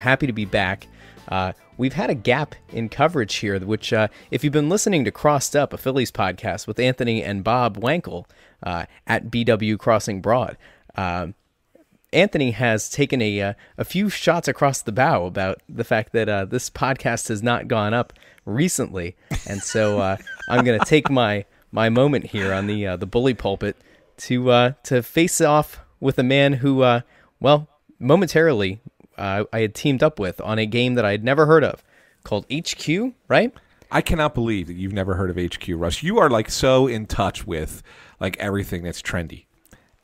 Happy to be back. We've had a gap in coverage here, which, if you've been listening to Crossed Up, a Phillies podcast with Anthony and Bob Wankel at BW Crossing Broad, Anthony has taken a few shots across the bow about the fact that this podcast has not gone up recently, and so I'm going to take my moment here on the bully pulpit to face off with a man who, momentarily I had teamed up with on a game that I had never heard of called HQ, right? I cannot believe that you've never heard of HQ, Russ. You are like so in touch with like everything that's trendy.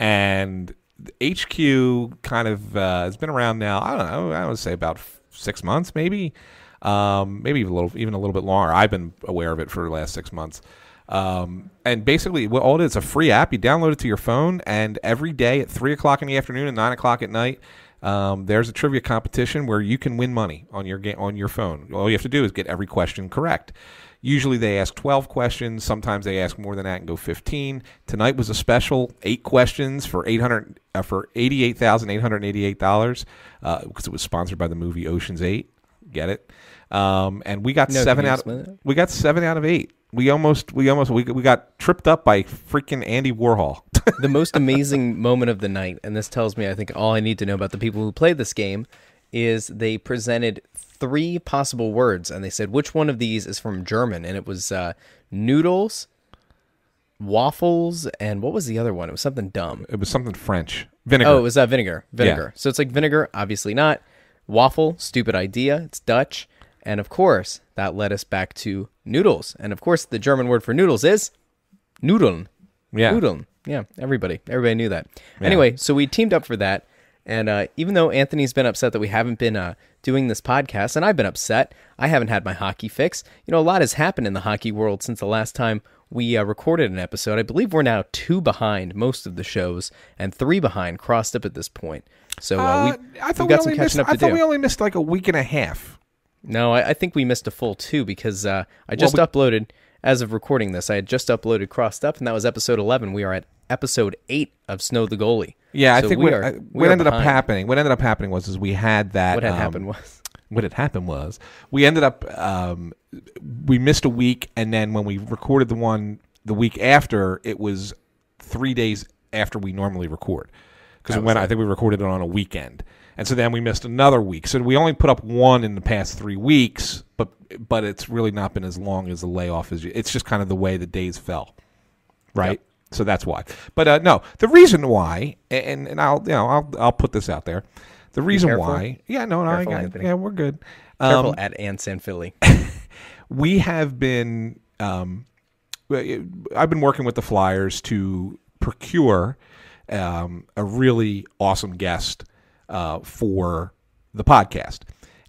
And HQ kind of has been around now, I don't know, I would say about 6 months maybe. Maybe even a little bit longer. I've been aware of it for the last 6 months. And basically, all it is a free app. You download it to your phone, and every day at 3 o'clock in the afternoon and 9 o'clock at night, there's a trivia competition where you can win money on your phone. All you have to do is get every question correct. Usually they ask 12 questions. Sometimes they ask more than that and go 15. Tonight was a special 8 questions for $88,888 because it was sponsored by the movie Ocean's 8. Get it? And we got 7 out of 8. We got tripped up by freaking Andy Warhol. The most amazing moment of the night, and this tells me, I think, all I need to know about the people who played this game, is they presented 3 possible words, and they said, which one of these is from German? And it was noodles, waffles, and what was the other one? It was something dumb. It was something French. Vinegar. Oh, it was vinegar. Yeah. So it's like vinegar, obviously not. Waffle, stupid idea. It's Dutch. And of course, that led us back to noodles. And of course, the German word for noodles is Nudeln. Yeah. Nudeln. Yeah, everybody knew that. Yeah. Anyway, so we teamed up for that. And even though Anthony's been upset that we haven't been doing this podcast, and I've been upset, I haven't had my hockey fix. You know, a lot has happened in the hockey world since the last time we recorded an episode. I believe we're now 2 behind most of the shows and 3 behind Crossed Up at this point. So we've got some catching up to do. I thought we only missed like a week and a half. No, I think we missed a full 2 because I just uploaded, as of recording this, I had just uploaded Crossed Up, and that was episode 11. We are at episode 8 of Snow The Goalie. Yeah, so I think what ended up happening was we had that. What had happened was we ended up we missed a week, and then when we recorded the one the week after, it was 3 days after we normally record, because I think we recorded it on a weekend. And so then we missed another week. So we only put up one in the past 3 weeks, but it's really not been as long as the layoff as it's just kind of the way the days fell, right? Yep. So that's why. But no, the reason why, and I'll put this out there. The reason why, we're good. Careful at SanFilippo. We have been. I've been working with the Flyers to procure a really awesome guest for the podcast,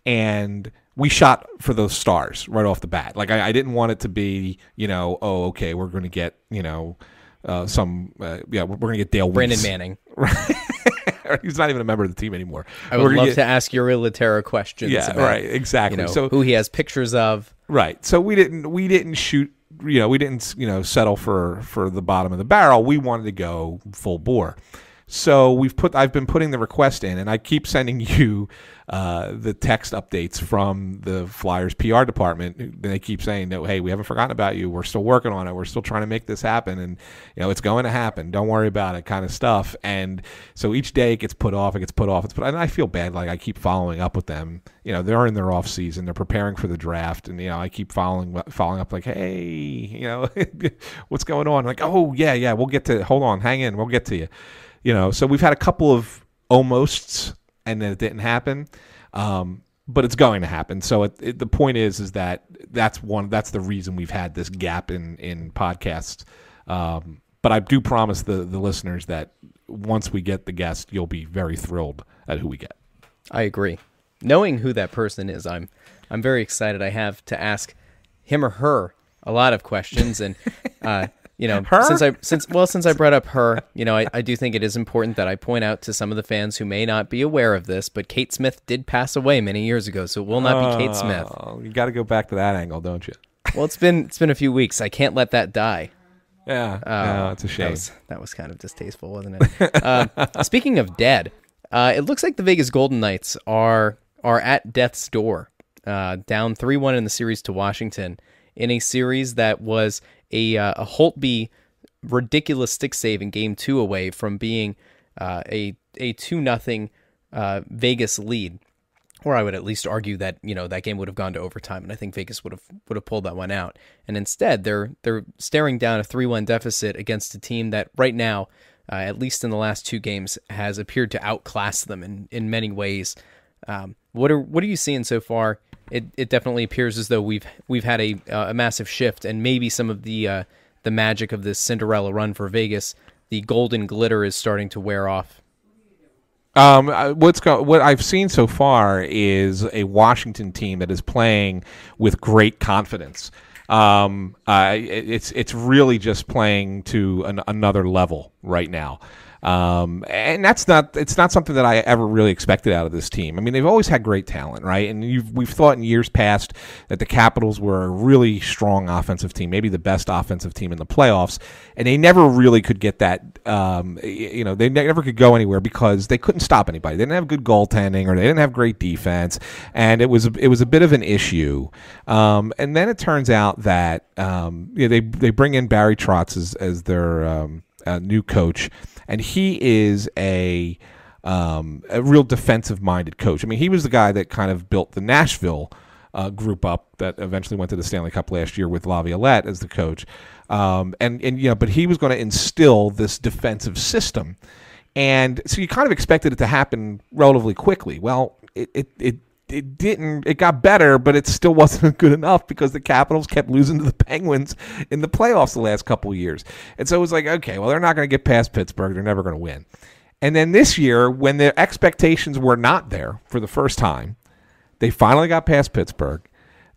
and we shot for those stars right off the bat. Like I didn't want it to be, okay, we're going to get, we're going to get Dale Brandon Weiss. Manning. He's not even a member of the team anymore. I would love to ask Uri Laterra questions. Yeah, about, right, exactly. So who he has pictures of. Right. So we didn't shoot. We didn't settle for the bottom of the barrel. We wanted to go full bore. So I've been putting the request in, and I keep sending you the text updates from the Flyers PR department. And they keep saying that, hey, we haven't forgotten about you. We're still working on it. We're still trying to make this happen, and it's going to happen. Don't worry about it, kind of stuff. And so each day it gets put off. And I feel bad. Like I keep following up with them. They're in their off season. They're preparing for the draft, and I keep following up. Like, hey, what's going on? Like, oh yeah, we'll get to. Hold on, hang in. We'll get to you. So we've had a couple of almosts, and then it didn't happen, but it's going to happen. So the point is that's the reason we've had this gap in podcasts. But I do promise the listeners that once we get the guest, you'll be very thrilled at who we get. I agree. Knowing who that person is, I'm very excited. I have to ask him or her a lot of questions, and her? since I brought up her, I do think it is important that I point out to some of the fans who may not be aware of this, but Kate Smith did pass away many years ago, so it will not be Kate Smith. You got to go back to that angle, don't you? Well, it's been a few weeks. I can't let that die. Yeah, no, it's a shame. That was kind of distasteful, wasn't it? Speaking of dead, it looks like the Vegas Golden Knights are are at death's door, down 3-1 in the series to Washington, in a series that was a Holtby ridiculous stick save in Game 2 away from being a 2-0 Vegas lead. Or I would at least argue that that game would have gone to overtime, and I think Vegas would have pulled that one out. And instead, they're staring down a 3-1 deficit against a team that right now, at least in the last 2 games, has appeared to outclass them in many ways. What are you seeing so far? It definitely appears as though we've had a massive shift, and maybe some of the magic of this Cinderella run for Vegas, the golden glitter, is starting to wear off. What I've seen so far is a Washington team that is playing with great confidence. It's really just playing to another level right now. And it's not something that I ever really expected out of this team. I mean, they've always had great talent, right? And we've thought in years past that the Capitals were a really strong offensive team, maybe the best offensive team in the playoffs, and they never really could get that. They never could go anywhere because they couldn't stop anybody. They didn't have good goaltending, or they didn't have great defense, and it was a bit of an issue. And then it turns out that they bring in Barry Trotz as their new coach. And he is a real defensive-minded coach. I mean, he was the guy that kind of built the Nashville group up that eventually went to the Stanley Cup last year with Laviolette as the coach. But he was going to instill this defensive system, and so you kind of expected it to happen relatively quickly. Well, it didn't. It got better, but it still wasn't good enough because the Capitals kept losing to the Penguins in the playoffs the last couple of years. And so it was like, okay, well, they're not going to get past Pittsburgh. They're never going to win. And then this year, when the expectations were not there for the first time, they finally got past Pittsburgh.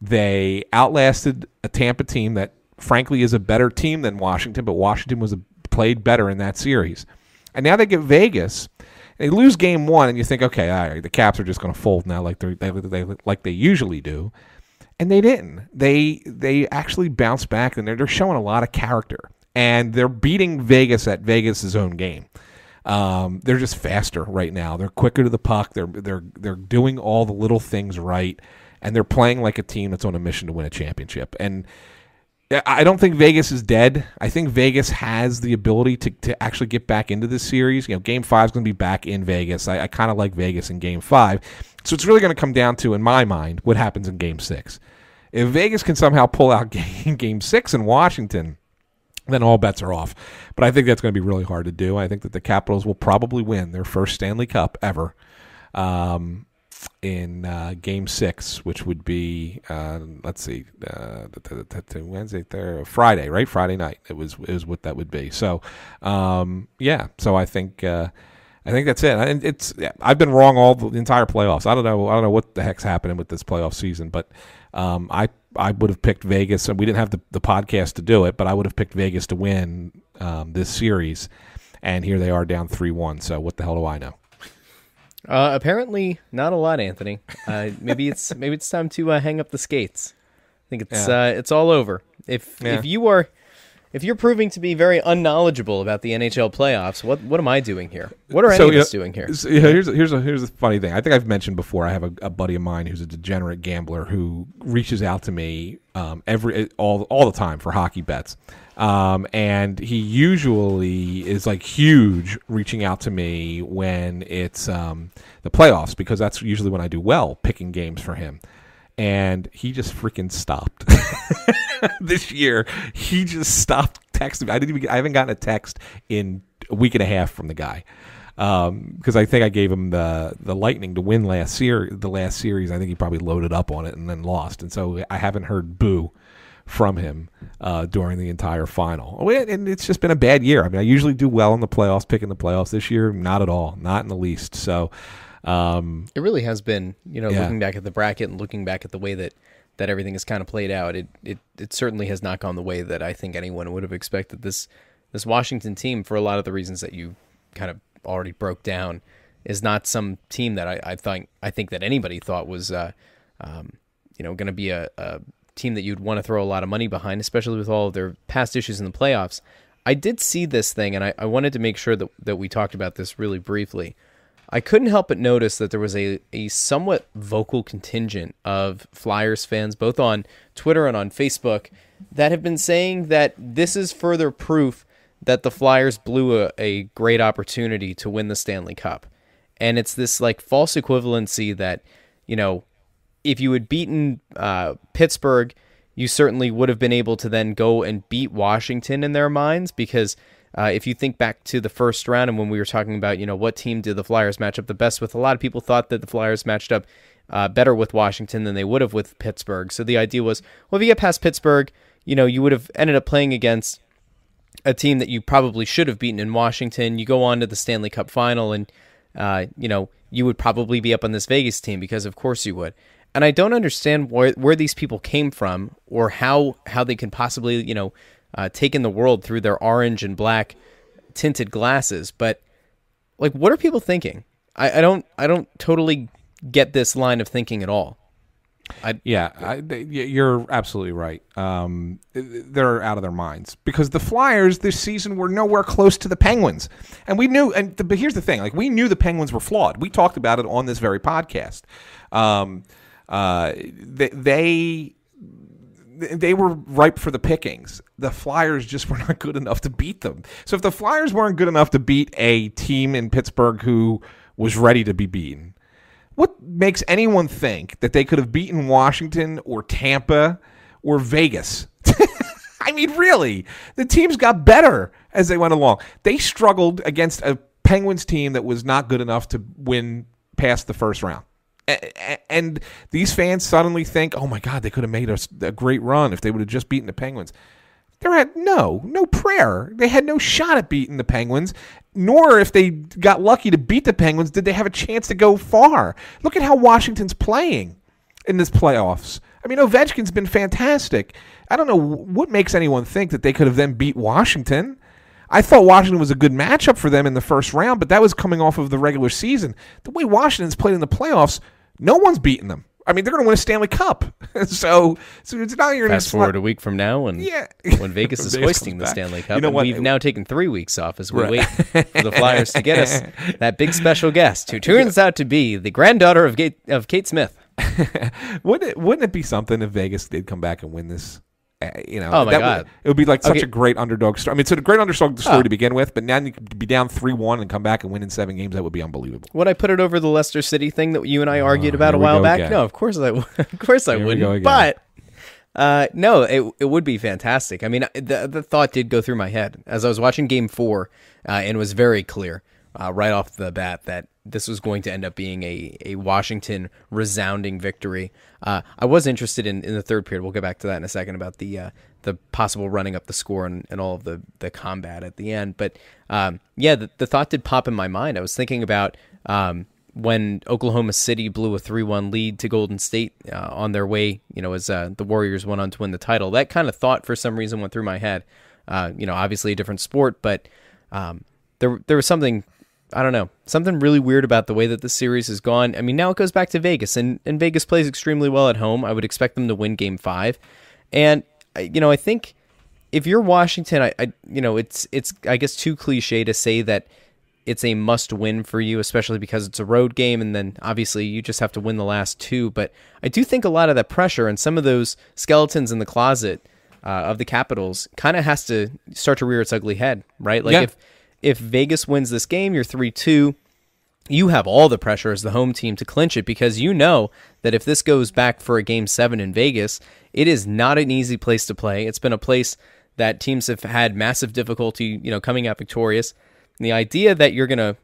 They outlasted a Tampa team that, frankly, is a better team than Washington, but Washington played better in that series. And now they get Vegas. They lose Game 1, and you think, okay, all right, the Caps are just going to fold now, like they usually do, and they didn't. They actually bounced back, and they're showing a lot of character, and they're beating Vegas at Vegas' own game. They're just faster right now. They're quicker to the puck. They're doing all the little things right, and they're playing like a team that's on a mission to win a championship. And I don't think Vegas is dead. I think Vegas has the ability to actually get back into this series. Game 5 is going to be back in Vegas. I kind of like Vegas in Game 5. So it's really going to come down to, in my mind, what happens in Game 6. If Vegas can somehow pull out Game 6 in Washington, then all bets are off. But I think that's going to be really hard to do. I think that the Capitals will probably win their first Stanley Cup ever in Game 6, which would be Wednesday, Friday, right? Friday night. It was what that would be. So So I think that's it. And I've been wrong all the entire playoffs. I don't know what the heck's happening with this playoff season, but I would have picked Vegas, and we didn't have the podcast to do it, but I would have picked Vegas to win this series, and here they are down 3-1. So what the hell do I know? Apparently not a lot, Anthony. Maybe it's time to hang up the skates. I think it's all over. If you're proving to be very unknowledgeable about the NHL playoffs, what am I doing here? What are any of us doing here? Here's a funny thing. I think I've mentioned before. I have a buddy of mine who's a degenerate gambler who reaches out to me all the time for hockey bets. And he usually is like huge reaching out to me when it's the playoffs, because that's usually when I do well picking games for him. And he just freaking stopped this year. He just stopped texting me. I haven't gotten a text in a week and a half from the guy, because I think I gave him the Lightning to win the last series. I think he probably loaded up on it and then lost, and so I haven't heard boo from him during the entire final. And it's just been a bad year. I mean, I usually do well in the playoffs, picking the playoffs. This year, not at all, not in the least. So it really has been, looking back at the bracket and looking back at the way that everything has kind of played out, it certainly has not gone the way that I think anyone would have expected. This Washington team, for a lot of the reasons that you kind of already broke down, is not some team that I think that anybody thought was going to be a team that you'd want to throw a lot of money behind, especially with all of their past issues in the playoffs. I did see this thing, and I wanted to make sure that we talked about this really briefly. I couldn't help but notice that there was a somewhat vocal contingent of Flyers fans, both on Twitter and on Facebook, that have been saying that this is further proof that the Flyers blew a great opportunity to win the Stanley Cup. And it's this like false equivalency that, if you had beaten Pittsburgh, you certainly would have been able to then go and beat Washington in their minds, because if you think back to the first round and when we were talking about, what team did the Flyers match up the best with, a lot of people thought that the Flyers matched up better with Washington than they would have with Pittsburgh. So the idea was, well, if you get past Pittsburgh, you would have ended up playing against a team that you probably should have beaten in Washington. You go on to the Stanley Cup final and, you would probably be up on this Vegas team, because of course you would. And I don't understand where these people came from, or how they can possibly, take in the world through their orange and black tinted glasses. But like, what are people thinking? I don't totally get this line of thinking at all. You're absolutely right. They're out of their minds, because the Flyers this season were nowhere close to the Penguins, and we knew. But here's the thing: like, we knew the Penguins were flawed. We talked about it on this very podcast. They were ripe for the pickings. The Flyers just were not good enough to beat them. So if the Flyers weren't good enough to beat a team in Pittsburgh who was ready to be beaten, what makes anyone think that they could have beaten Washington or Tampa or Vegas? I mean, really, the teams got better as they went along. They struggled against a Penguins team that was not good enough to win past the first round. And these fans suddenly think, oh, my God, they could have made a great run if they would have just beaten the Penguins. They had no prayer. They had no shot at beating the Penguins, nor if they got lucky to beat the Penguins, did they have a chance to go far. Look at how Washington's playing in this playoffs. I mean, Ovechkin's been fantastic. I don't know what makes anyone think that they could have then beat Washington. I thought Washington was a good matchup for them in the first round, but that was coming off of the regular season. The way Washington's played in the playoffs, no one's beaten them. I mean, they're going to win a Stanley Cup. so it's not you're fast forward a week from now, when Vegas is hoisting the Stanley Cup. We've now taken 3 weeks off as we wait for the Flyers to get us that big special guest, who turns out to be the granddaughter of Kate Smith. Wouldn't it be something if Vegas did come back and win this? Oh my God! It would be like such a great underdog story. I mean, it's a great underdog story to begin with, but now you could be down 3-1 and come back and win in 7 games. That would be unbelievable. Would I put it over the Leicester City thing that you and I argued about a while back? Again. No, of course I wouldn't. But no, it would be fantastic. I mean, the thought did go through my head as I was watching Game 4, and it was very clear right off the bat that this was going to end up being a Washington resounding victory. I was interested in the third period. We'll get back to that in a second about the possible running up the score and all of the combat at the end. But the thought did pop in my mind. I was thinking about when Oklahoma City blew a 3-1 lead to Golden State on their way, as the Warriors went on to win the title. That kind of thought for some reason went through my head. Obviously a different sport, but there was something, I don't know, something really weird about the way that the series has gone. I mean, now it goes back to Vegas, and Vegas plays extremely well at home. I would expect them to win Game 5. And, I think if you're Washington, it's I guess too cliche to say that it's a must-win for you, especially because it's a road game, and then obviously you just have to win the last 2. But I do think a lot of that pressure and some of those skeletons in the closet of the Capitals kind of has to start to rear its ugly head, right? Like if Vegas wins this game, you're 3-2. You have all the pressure as the home team to clinch it, because you know that if this goes back for a Game 7 in Vegas, it is not an easy place to play. It's been a place that teams have had massive difficulty, coming out victorious. And the idea that you're going to,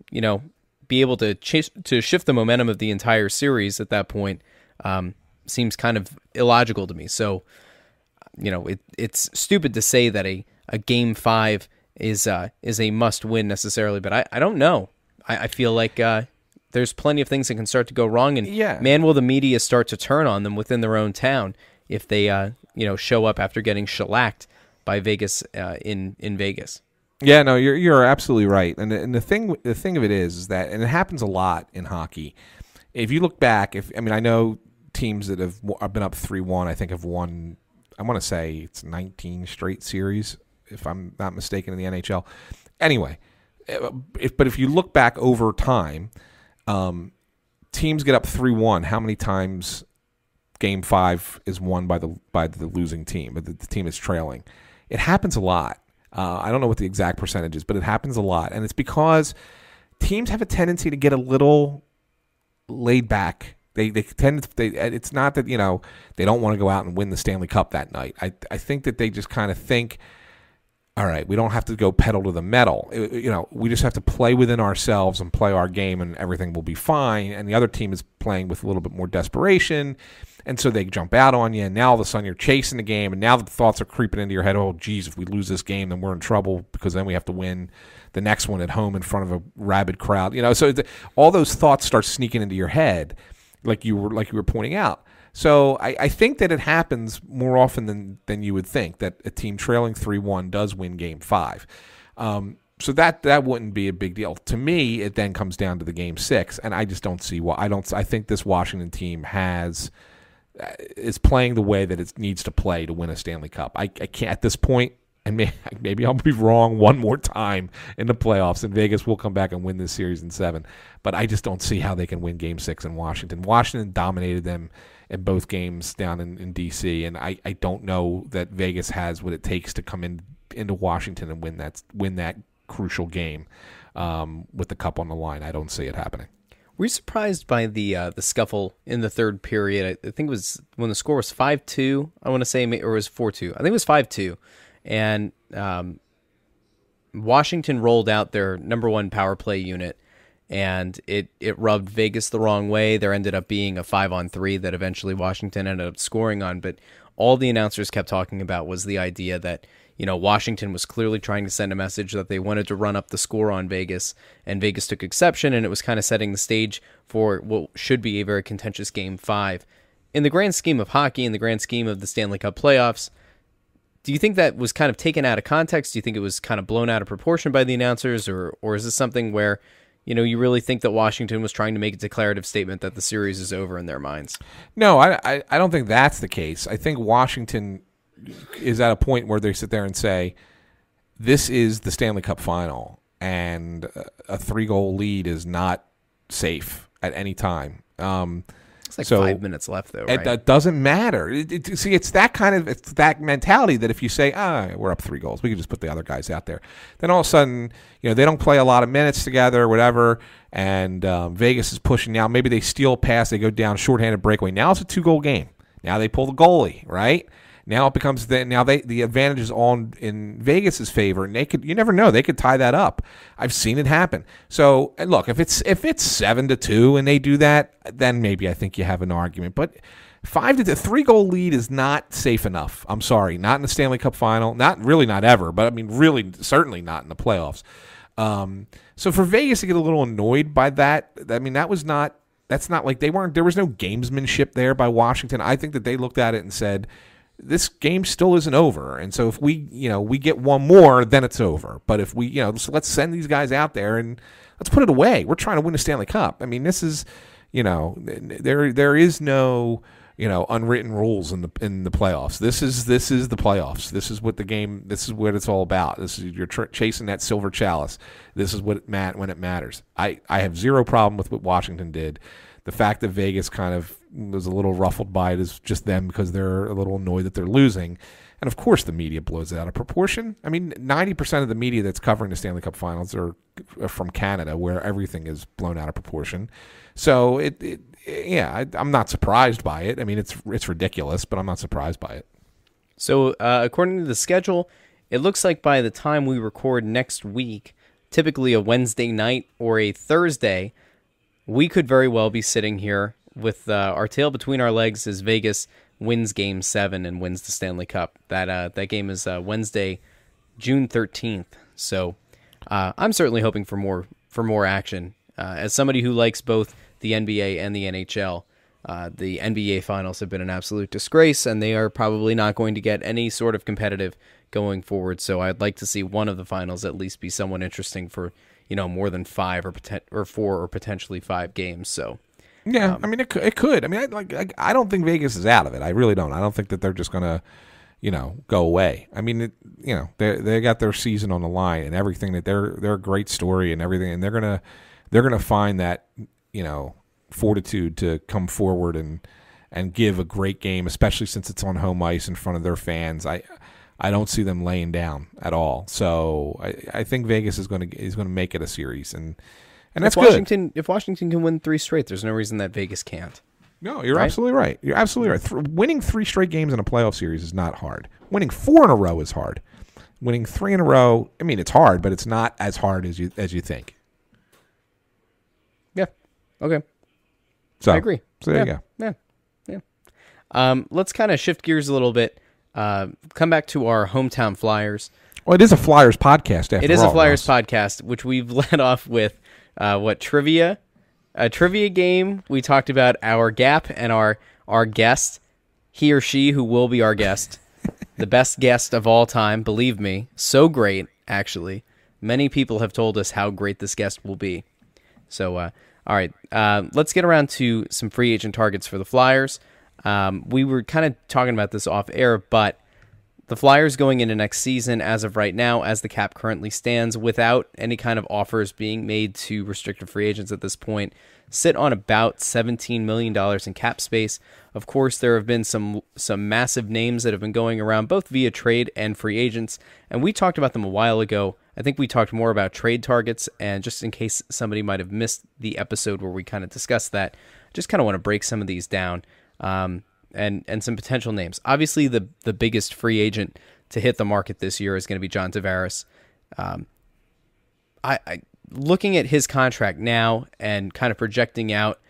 be able to shift the momentum of the entire series at that point seems kind of illogical to me. So, it's stupid to say that a Game 5 is a must-win necessarily, but I don't know. I feel like there's plenty of things that can start to go wrong, and man, will the media start to turn on them within their own town if they show up after getting shellacked by Vegas in Vegas. Yeah, no, you're absolutely right, and the thing of it is that, and it happens a lot in hockey. If you look back, I know teams that have been up 3-1, I think have won. I want to say it's 19 straight series, if I'm not mistaken, in the NHL. Anyway, if you look back over time, teams get up 3-1. How many times Game 5 is won by the losing team, the team is trailing? It happens a lot. I don't know what the exact percentage is, but it happens a lot, and it's because teams have a tendency to get a little laid back. They tend to, it's not that, they don't want to go out and win the Stanley Cup that night. I think that they just kind of think, all right, we don't have to go pedal to the metal. We just have to play within ourselves and play our game, and everything will be fine. And the other team is playing with a little bit more desperation, and so they jump out on you, and now all of a sudden you're chasing the game, and now the thoughts are creeping into your head, oh, geez, if we lose this game, then we're in trouble because then we have to win the next one at home in front of a rabid crowd. So all those thoughts start sneaking into your head, like you were pointing out. So I think that it happens more often than you would think, that a team trailing 3-1 does win Game 5. So that wouldn't be a big deal. To me, it then comes down to the Game 6, and I just don't see why. I think this Washington team is playing the way that it needs to play to win a Stanley Cup. I can't at this point, and maybe I'll be wrong one more time in the playoffs, and Vegas will come back and win this series in 7. But I just don't see how they can win Game 6 in Washington. Washington dominated them in both games down in D.C., and I don't know that Vegas has what it takes to come into Washington and win that crucial game with the cup on the line. I don't see it happening. Were you surprised by the scuffle in the third period? I think it was when the score was 5-2, I want to say, or it was 4-2. I think it was 5-2. And Washington rolled out their number one power play unit, and it rubbed Vegas the wrong way. There ended up being a 5-on-3 that eventually Washington ended up scoring on, but all the announcers kept talking about was the idea that Washington was clearly trying to send a message that they wanted to run up the score on Vegas, and Vegas took exception, and it was kind of setting the stage for what should be a very contentious Game 5. In the grand scheme of hockey, in the grand scheme of the Stanley Cup playoffs, do you think that was kind of taken out of context? Do you think it was kind of blown out of proportion by the announcers, or is this something where you really think that Washington was trying to make a declarative statement that the series is over in their minds? No, I don't think that's the case. I think Washington is at a point where they sit there and say, this is the Stanley Cup final, and a 3-goal lead is not safe at any time. It's like 5 minutes left, though, right? That doesn't matter. See, it's that mentality that if you say, we're up 3 goals, we can just put the other guys out there. Then all of a sudden, they don't play a lot of minutes together or whatever, and Vegas is pushing now. Maybe they steal a pass, they go down, shorthanded breakaway. Now it's a 2-goal game. Now they pull the goalie, right? Now it becomes the advantage is on in Vegas's favor, and you never know, they could tie that up. I've seen it happen. So look, if it's 7-2 and they do that, then maybe I think you have an argument. But 3-goal lead is not safe enough. I'm sorry, not in the Stanley Cup final, not ever. But I mean, really, certainly not in the playoffs. So for Vegas to get a little annoyed by that, I mean, that's not like there was no gamesmanship there by Washington. I think that they looked at it and said, this game still isn't over, and so if we get one more, then it's over. But if we, so let's send these guys out there and let's put it away. We're trying to win a Stanley Cup. I mean, this is, there is no, unwritten rules in the playoffs. This is the playoffs. This is what this is what it's all about. This is you're chasing that silver chalice. This is when it matters. I have zero problem with what Washington did. The fact that Vegas kind of was a little ruffled by it is just them because they're a little annoyed that they're losing. And, of course, the media blows it out of proportion. I mean, 90% of the media that's covering the Stanley Cup Finals are from Canada, where everything is blown out of proportion. So, I'm not surprised by it. I mean, it's ridiculous, but I'm not surprised by it. So, according to the schedule, it looks like by the time we record next week, typically a Wednesday night or a Thursday, we could very well be sitting here with our tail between our legs as Vegas wins Game 7 and wins the Stanley Cup. That game is Wednesday, June 13th. So I'm certainly hoping for more action. As somebody who likes both the NBA and the NHL, the NBA finals have been an absolute disgrace, and they are probably not going to get any sort of competitive going forward. So I'd like to see one of the finals at least be somewhat interesting for more than 5 or 4 or potentially 5 games. So yeah, I mean it could. I mean, I don't think Vegas is out of it. I really don't. I don't think that they're just gonna go away. I mean, they got their season on the line and everything. That they're a great story and everything, and they're gonna find that fortitude to come forward and give a great game, especially since it's on home ice in front of their fans. I don't see them laying down at all. So I think Vegas is going to make it a series, and that's good. If Washington can win 3 straight, there's no reason that Vegas can't. No, you're absolutely right. You're absolutely right. Winning 3 straight games in a playoff series is not hard. Winning 4 in a row is hard. Winning 3 in a row, I mean, it's hard, but it's not as hard as you think. Yeah. Okay. So I agree. So there you go. Yeah. Let's kind of shift gears a little bit. Come back to our hometown Flyers. Well, it is a Flyers podcast after all. It is a Flyers podcast, which we've led off with trivia. A trivia game. We talked about our gap and our guest, he or she who will be our guest, the best guest of all time, believe me. So great, actually. Many people have told us how great this guest will be. So, all right, let's get around to some free agent targets for the Flyers. We were kind of talking about this off air, but the Flyers going into next season, as of right now, as the cap currently stands, without any kind of offers being made to restricted free agents at this point, sit on about $17 million in cap space. Of course, there have been some massive names that have been going around, both via trade and free agents, and we talked about them a while ago. I think we talked more about trade targets, and just in case somebody might have missed the episode where we kind of discussed that, just kind of want to break some of these down. And some potential names. Obviously, the biggest free agent to hit the market this year is going to be John Tavares. I looking at his contract now and kind of projecting out,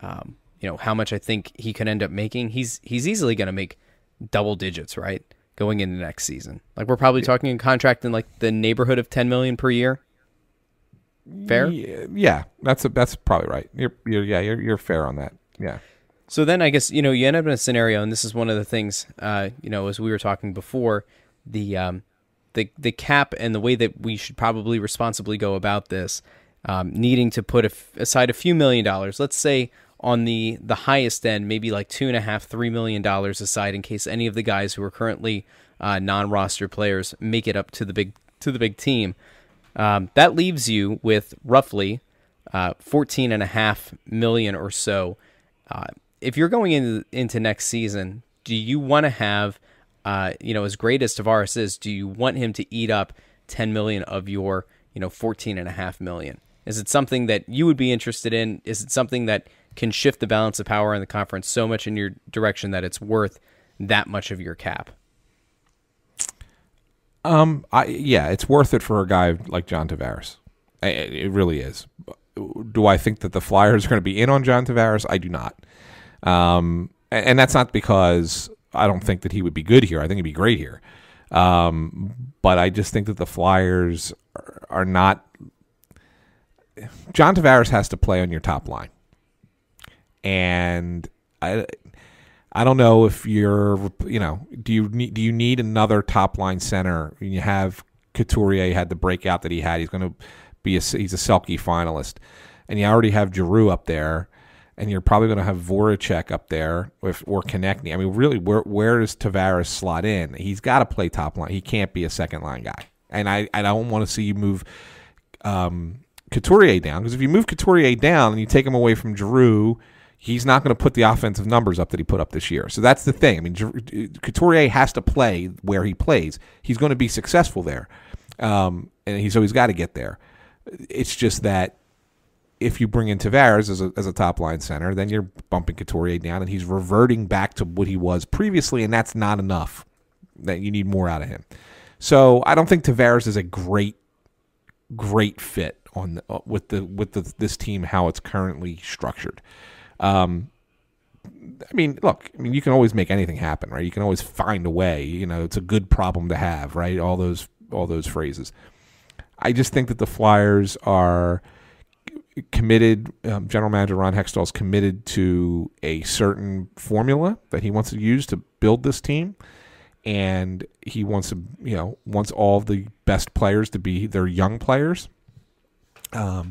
how much I think he could end up making. He's easily going to make double digits, right, going into next season. Like we're probably talking a contract in like the neighborhood of $10 million per year. Fair? Yeah, that's probably right. You're fair on that. Yeah. So then I guess, you end up in a scenario, and this is one of the things, as we were talking before, the cap and the way that we should probably responsibly go about this, needing to put aside a few $1 million, let's say on the highest end, maybe like $2.5–3 million aside in case any of the guys who are currently non-roster players make it up to the big team. That leaves you with roughly $14.5 million or so. If you're going into next season, do you want to have, as great as Tavares is, do you want him to eat up $10 million of your, $14.5 million? Is it something that you would be interested in? Is it something that can shift the balance of power in the conference so much in your direction that it's worth that much of your cap? It's worth it for a guy like John Tavares. It really is. Do I think that the Flyers are going to be in on John Tavares? I do not. And that's not because I don't think that he would be good here. I think he'd be great here. But I just think that the Flyers are not. John Tavares has to play on your top line. And I don't know if you're, do you need another top line center? You have Couturier had the breakout that he had. He's going to he's a Selke finalist. And you already have Giroux up there. And you're probably going to have Voracek up there or Konechny. I mean, really, where does Tavares slot in? He's got to play top line. He can't be a second line guy. And I don't want to see you move Couturier down, because if you move Couturier down and you take him away from Giroux, he's not going to put the offensive numbers up that he put up this year. So that's the thing. I mean, Couturier has to play where he plays. He's going to be successful there, and he's got to get there. It's just that if you bring in Tavares as a top-line center, then you're bumping Couturier down, and he's reverting back to what he was previously, and that's not enough. That you need more out of him. So I don't think Tavares is a great fit on with this team, how it's currently structured. I mean, look, you can always make anything happen, right? You can always find a way. It's a good problem to have, right? All those phrases. I just think that the Flyers are committed. General Manager Ron Hextall is committed to a certain formula that he wants to use to build this team, and he wants all the best players to be their young players. Where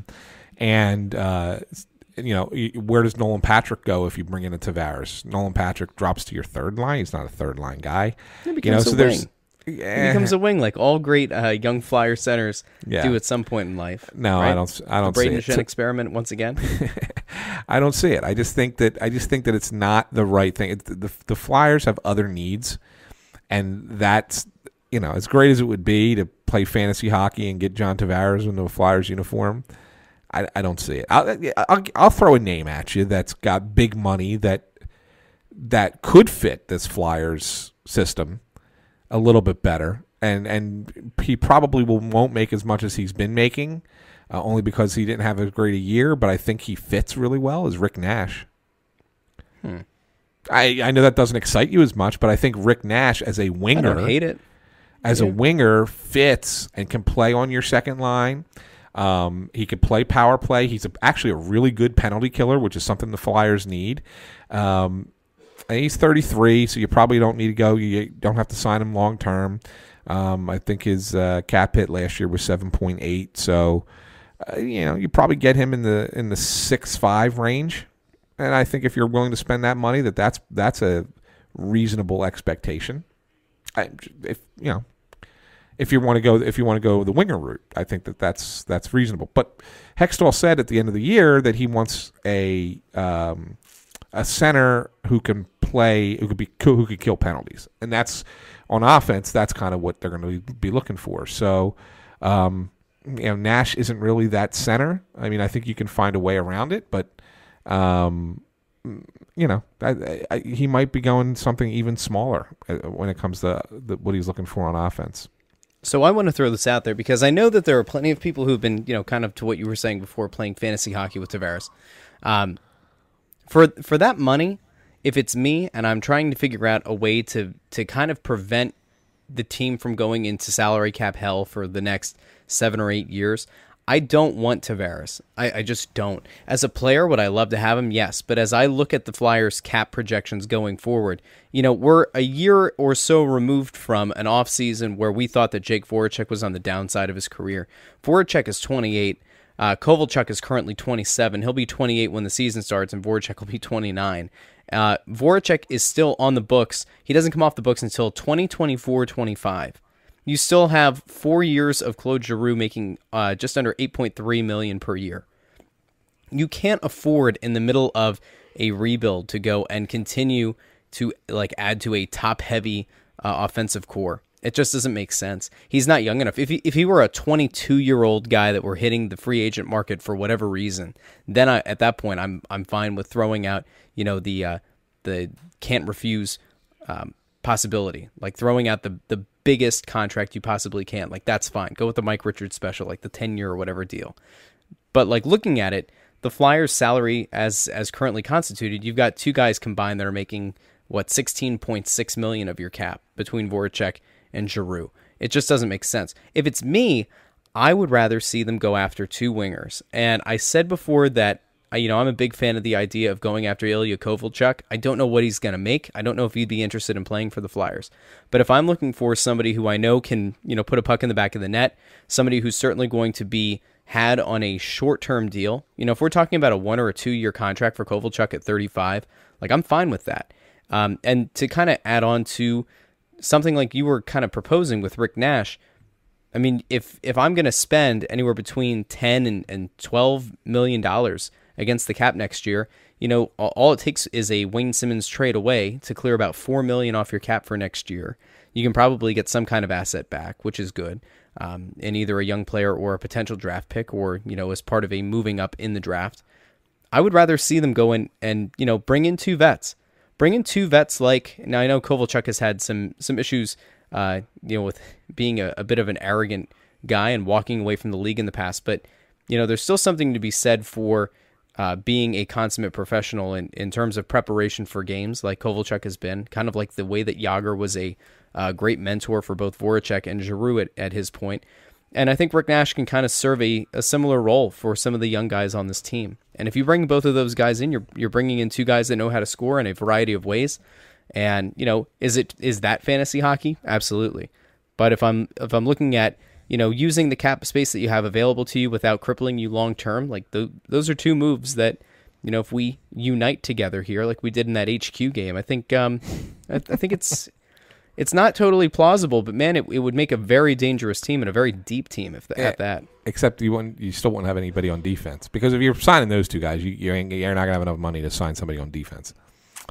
does Nolan Patrick go if you bring in a Tavares? Nolan Patrick drops to your third line. He's not a third line guy. He becomes a wing. He becomes a wing, like all great young Flyer centers do at some point in life. No, right? I don't. The Braden Shen experiment once again. I don't see it. I just think that it's not the right thing. The Flyers have other needs, and that's, as great as it would be to play fantasy hockey and get John Tavares into a Flyers uniform, I don't see it. I'll throw a name at you that's got big money that could fit this Flyers system a little bit better, and he probably won't make as much as he's been making, only because he didn't have as great a year, but I think he fits really well, is Rick Nash. I know that doesn't excite you as much, but I think Rick Nash as a winger, I don't hate it. As a winger, fits and can play on your second line. He can play power play. He's actually a really good penalty killer, which is something the Flyers need. And he's 33, so you probably don't need to go. You don't have to sign him long term. I think his cap hit last year was 7.8, so you probably get him in the 6.5 range. And I think if you're willing to spend that money, that's a reasonable expectation. If you want to go the winger route, I think that's reasonable. But Hextall said at the end of the year that he wants a center who can play, who could kill penalties, and that's on offense. That's kind of what they're going to be looking for. So, Nash isn't really that center. I mean, I think you can find a way around it, but he might be going something even smaller when it comes to what he's looking for on offense. So I want to throw this out there because I know that there are plenty of people who've been, kind of to what you were saying before, playing fantasy hockey with Tavares. For that money, if it's me and I'm trying to figure out a way to kind of prevent the team from going into salary cap hell for the next 7 or 8 years, I don't want Tavares. I just don't. As a player, would I love to have him? Yes. But as I look at the Flyers' cap projections going forward, we're a year or so removed from an offseason where we thought that Jake Voracek was on the downside of his career. Voracek is 28. Kovalchuk is currently 27. He'll be 28 when the season starts, and Voracek will be 29. Voracek is still on the books. He doesn't come off the books until 2024-25. You still have 4 years of Claude Giroux making just under $8.3 million per year. You can't afford in the middle of a rebuild to go and continue to add to a top-heavy offensive core. It just doesn't make sense. He's not young enough. If he were a 22-year-old guy that were hitting the free agent market for whatever reason, then at that point I'm fine with throwing out the can't refuse possibility, like throwing out the biggest contract you possibly can. That's fine. Go with the Mike Richards special, the 10-year or whatever deal. But looking at it, the Flyers' salary as currently constituted, you've got two guys combined that are making $16.6 million of your cap between Voracek and Giroux. It just doesn't make sense. If it's me, I would rather see them go after two wingers. And I said before that I'm a big fan of the idea of going after Ilya Kovalchuk. I don't know what he's going to make. I don't know if he'd be interested in playing for the Flyers. But if I'm looking for somebody who I know can, put a puck in the back of the net, somebody who's certainly going to be had on a short-term deal, if we're talking about a 1 or a 2 year contract for Kovalchuk at 35, I'm fine with that. And to kind of add on to something like you were kind of proposing with Rick Nash, I mean, if I'm going to spend anywhere between $10 and $12 million against the cap next year, all it takes is a Wayne Simmons trade away to clear about $4 million off your cap for next year. You can probably get some kind of asset back, which is good, in either a young player or a potential draft pick, or as part of a moving up in the draft. I would rather see them go in and bring in two vets. Bring in two vets now I know Kovalchuk has had some issues, with being a bit of an arrogant guy and walking away from the league in the past, but there's still something to be said for being a consummate professional in terms of preparation for games, like Kovalchuk has been, kind of like the way that Jágr was a great mentor for both Voracek and Giroux at his point. And I think Rick Nash can kind of serve a similar role for some of the young guys on this team. And if you bring both of those guys in, you're bringing in two guys that know how to score in a variety of ways. And is that fantasy hockey? Absolutely. But if I'm looking at using the cap space that you have available to you without crippling you long term, those are two moves that if we unite together here, like we did in that HQ game, I think I think It's not totally plausible, but man, it would make a very dangerous team and a very deep team at that. Except you still won't have anybody on defense, because if you're signing those two guys, you're not gonna have enough money to sign somebody on defense.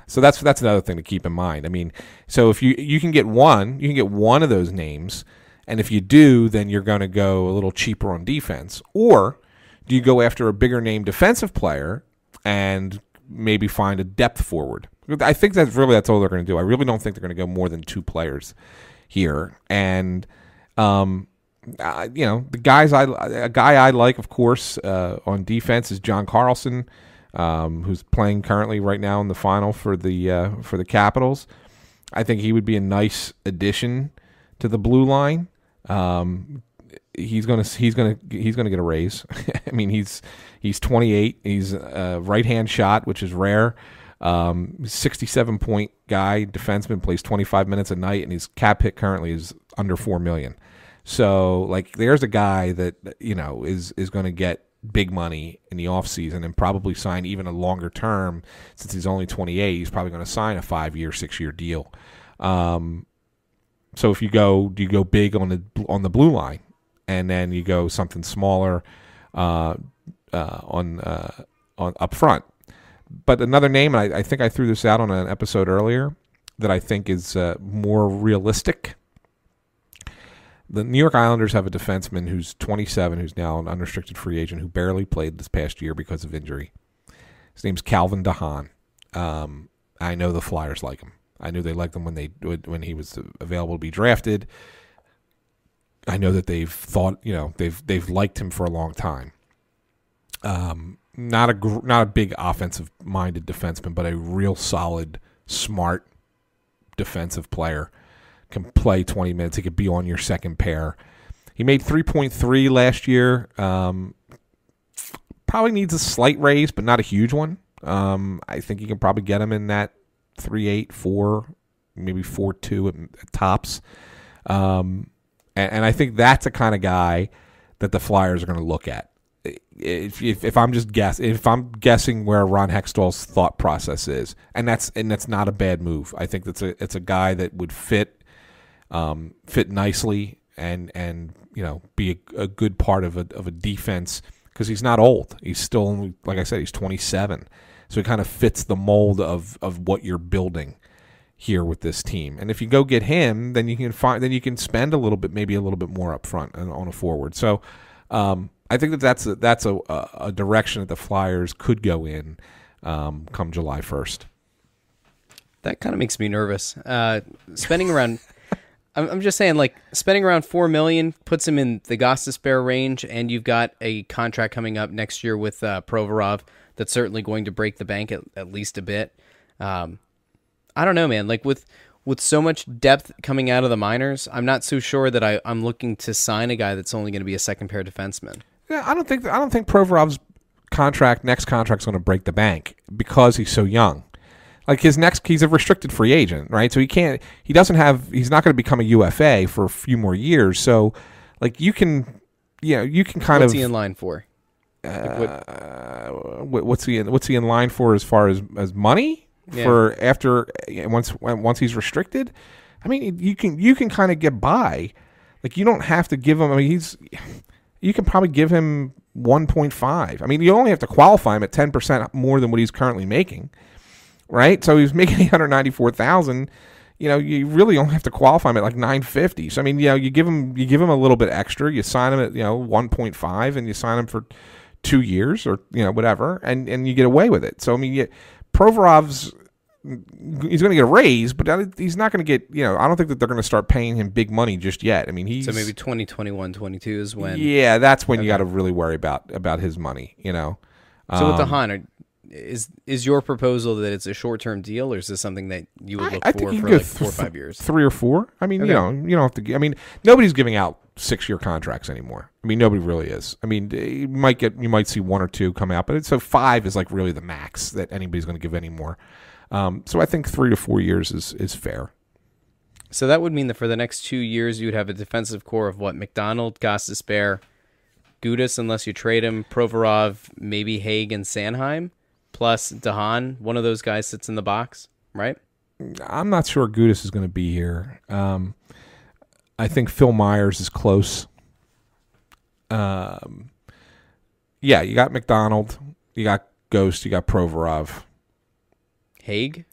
So that's another thing to keep in mind. I mean, so if you can get one of those names, and if you do, then you're going to go a little cheaper on defense, or do you go after a bigger name defensive player and maybe find a depth forward? I think that's all they're going to do. I really don't think they're going to go more than two players here. And the guys a guy I like, of course, on defense is John Carlson, who's playing currently right now in the final for the Capitals. I think he would be a nice addition to the blue line. He's gonna get a raise. I mean, he's 28. He's a right-hand shot, which is rare. 67-point guy, defenseman, plays 25 minutes a night, and his cap hit currently is under $4 million. So, like, there's a guy that is going to get big money in the offseason and probably sign even a longer term. Since he's only 28, he's probably going to sign a 5-year, 6-year deal. So if you go big on the blue line, and then you go something smaller on up front. But another name, and I think I threw this out on an episode earlier, that I think is more realistic. The New York Islanders have a defenseman who's 27, who's now an unrestricted free agent, who barely played this past year because of injury. His name's Calvin DeHaan. I know the Flyers like him. I knew they liked him when he was available to be drafted. I know that they've thought, they've liked him for a long time. Not a big offensive-minded defenseman, but a real solid, smart defensive player. Can play 20 minutes. He could be on your second pair. He made 3.3 last year. Probably needs a slight raise, but not a huge one. I think you can probably get him in that 3.8, 4, maybe 4.2 at tops. And I think that's the kind of guy that the Flyers are going to look at. If I'm guessing where Ron Hextall's thought process is, and that's not a bad move. I think it's a guy that would fit nicely and be a good part of a defense, because he's not old. He's still only, like I said, he's 27. So he kind of fits the mold of what you're building here with this team. And if you go get him, then you can spend maybe a little bit more up front on a forward. So I think that's a direction that the Flyers could go in come July 1st. That kind of makes me nervous. Spending around I'm just saying, like, spending around $4 million puts him in the Gostisbehere range, and you've got a contract coming up next year with Provorov that's certainly going to break the bank at least a bit. I don't know, man. Like, with so much depth coming out of the minors, I'm not so sure that I'm looking to sign a guy that's only going to be a second pair defenseman. Yeah, I don't think Provorov's next contract's going to break the bank because he's so young. Like he's a restricted free agent, right? So he's not going to become a UFA for a few more years. So like you can kind What's he in line for? What's he in line for as far as money? Yeah. For after once he's restricted? I mean, you can kind of get by. Like you don't have to give him, you can probably give him 1.5. I mean, you only have to qualify him at 10% more than what he's currently making. Right, so he's making $894,000. You really only have to qualify him at like $950. So I mean, you give him a little bit extra. You sign him at 1.5, and you sign him for 2 years or whatever, and you get away with it. So I mean, Provorov's he's going to get a raise, but he's not going to get. I don't think that they're going to start paying him big money just yet. I mean, so maybe 2021, 22 is when. Yeah, that's when you got to really worry about his money. So with the Han, Is your proposal that it's a short-term deal, or is this something that you would look for like 4 or 5 years? 3 or 4. I mean, okay. You don't have to. I mean, nobody's giving out 6-year contracts anymore. I mean, nobody really is. I mean, you might see 1 or 2 come out, but so 5 is like really the max that anybody's going to give anymore. So I think 3 to 4 years is fair. So that would mean that for the next 2 years, you would have a defensive core of what? McDonald, Gostisbehere, Gudas, unless you trade him, Provorov, maybe Haig and Sanheim. Plus DeHaan, one of those guys sits in the box, right? I'm not sure Gudis is going to be here. I think Phil Myers is close. Yeah, you got McDonald, you got Ghost, you got Provorov. Haig,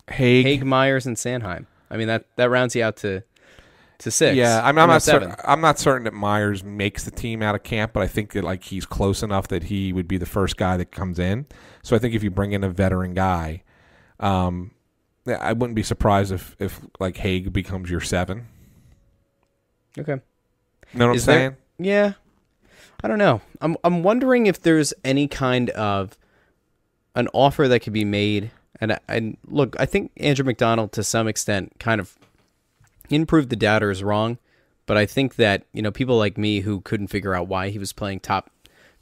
Myers, and Sanheim. I mean, that rounds you out to 6. Yeah, I'm not certain. 7. I'm not certain that Myers makes the team out of camp, but I think that like he's close enough that he would be the first guy that comes in. So I think if you bring in a veteran guy, I wouldn't be surprised if like Haig becomes your 7. Okay. You know what I'm saying? Yeah. I don't know. I'm wondering if there's any kind of an offer that could be made. And look, I think Andrew McDonald to some extent kind of proved the doubters wrong, but I think that, people like me who couldn't figure out why he was playing top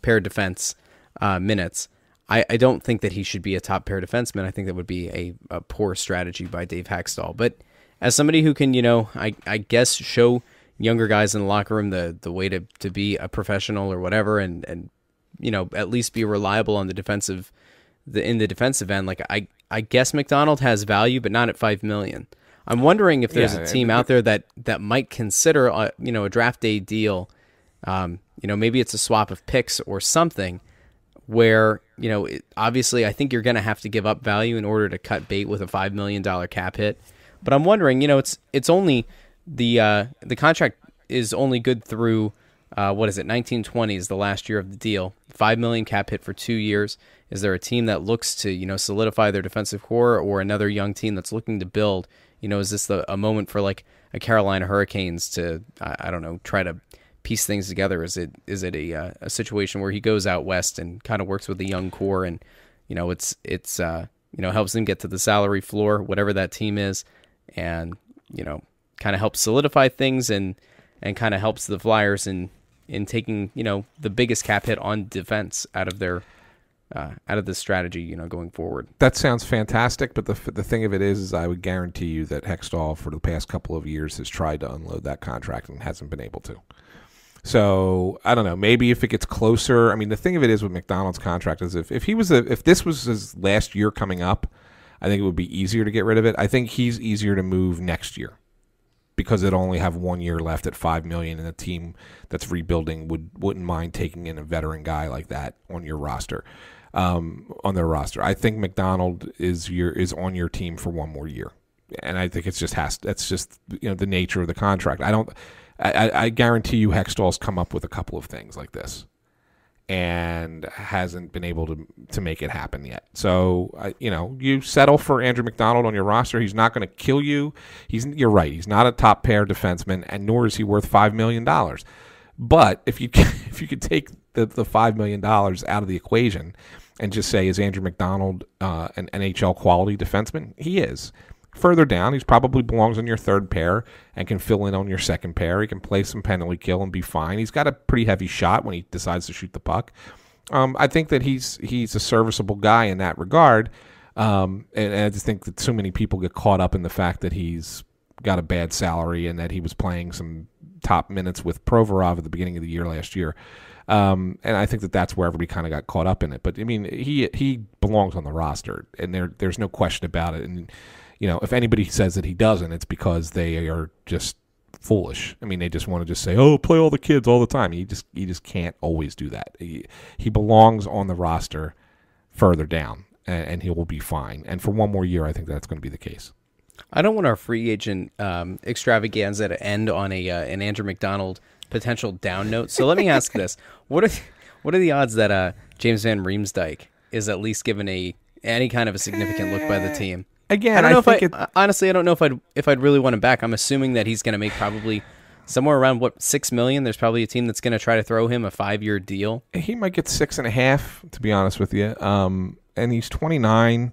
pair defense minutes, I don't think that he should be a top pair defenseman. I think that would be a poor strategy by Dave Haxtell. But as somebody who can, I guess show younger guys in the locker room the way to be a professional or whatever, and at least be reliable on the defensive end, like I guess McDonald has value, but not at $5 million. I'm wondering if there's a team out there that might consider a draft day deal. Maybe it's a swap of picks or something where, obviously I think you're going to have to give up value in order to cut bait with a $5 million cap hit. But I'm wondering, it's only the contract is only good through 1920 is the last year of the deal. $5 million cap hit for 2 years. Is there a team that looks to solidify their defensive core, or another young team that's looking to build? Is this a moment for like a Carolina Hurricanes to I don't know, try to piece things together? Is it a situation where he goes out west and kind of works with the young core, and it's helps them get to the salary floor, whatever that team is, and kind of helps solidify things and kind of helps the Flyers in taking the biggest cap hit on defense out of this strategy going forward. That sounds fantastic, but the thing of it is I would guarantee you that Hextall for the past couple of years has tried to unload that contract and hasn't been able to. So I don't know. Maybe if it gets closer. I mean, the thing of it is with McDonald's contract is if this was his last year coming up, I think it would be easier to get rid of it. I think he's easier to move next year, because it'll only have 1 year left at $5 million, and a team that's rebuilding wouldn't mind taking in a veteran guy like that on your roster, on their roster. I think McDonald is on your team for 1 more year, and I think that's just the nature of the contract. I guarantee you Hextall's come up with a couple of things like this, and hasn't been able to make it happen yet. So, you settle for Andrew McDonald on your roster. He's not going to kill you. You're right. He's not a top pair defenseman, and nor is he worth $5 million. But if you could take the $5 million out of the equation and just say, is Andrew McDonald an NHL quality defenseman? He is. Further down, he probably belongs on your third pair and can fill in on your second pair. He can play some penalty kill and be fine. He's got a pretty heavy shot when he decides to shoot the puck. I think that he's a serviceable guy in that regard. And I just think that too many people get caught up in the fact that he's got a bad salary and that he was playing some top minutes with Provorov at the beginning of the year last year. And I think that that's where everybody kind of got caught up in it. But I mean, he belongs on the roster, and there's no question about it. And if anybody says that he doesn't, it's because they are just foolish. I mean, they just want to just say, "Oh, play all the kids all the time." You just can't always do that. He belongs on the roster further down, and he will be fine. And for 1 more year, I think that's going to be the case. I don't want our free agent extravaganza to end on an Andrew McDonald potential down note. So let me ask this: what are the odds that James Van Riemsdyk is at least given any kind of a significant look by the team? Again, I don't know honestly, I don't know if I'd really want him back. I'm assuming that he's going to make probably somewhere around $6 million. There's probably a team that's going to try to throw him a 5-year deal. He might get 6.5, to be honest with you. And he's 29.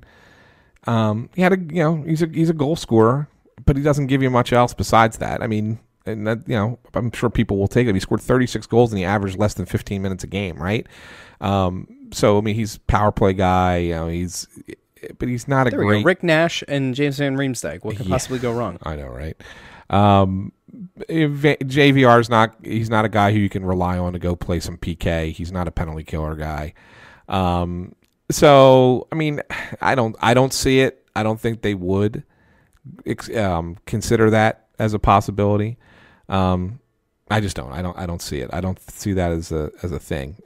He's a goal scorer, but he doesn't give you much else besides that. I mean, and that, I'm sure people will take it. He scored 36 goals and he averaged less than 15 minutes a game, right? So I mean, he's a power play guy. But he's not there we go. Rick Nash and James Van Riemsdyk. What could possibly go wrong? I know, right? JVR he's not a guy who you can rely on to go play some PK. He's not a penalty killer guy. So I mean, I don't see it. I don't think they would consider that as a possibility. I just don't. I don't see it. I don't see that as a thing.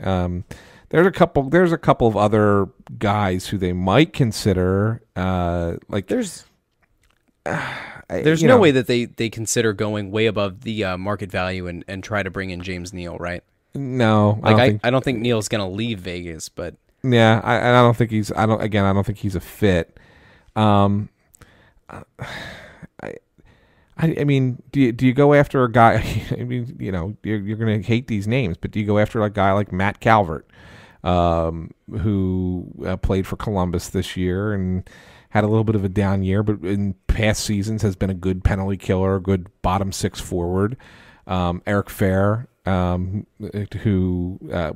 There's a couple of other guys who they might consider. There's no way that they consider going way above the market value and try to bring in James Neal, right? No, I don't think Neal's going to leave Vegas, but yeah, I don't think he's. I don't think he's a fit. I mean, do you go after a guy? I mean, you're going to hate these names, but do you go after a guy like Matt Calvert, who played for Columbus this year and had a little bit of a down year, but in past seasons has been a good penalty killer, a good bottom six forward. Eric Fair, who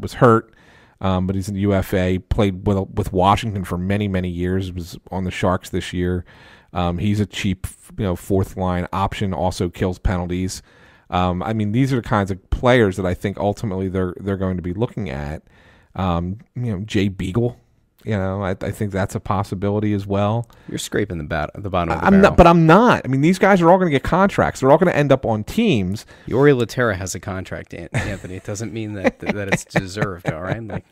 was hurt, but he's in UFA, played with Washington for many, many years, was on the Sharks this year. He's a cheap, fourth line option, also kills penalties. I mean, these are the kinds of players that I think ultimately they're going to be looking at. Jay Beagle, I think that's a possibility as well. You're scraping the bottom of the barrel. I'm not. I mean, these guys are all going to get contracts. They're all going to end up on teams. Yori Laterra has a contract, Anthony. It doesn't mean that it's deserved. All right. Like,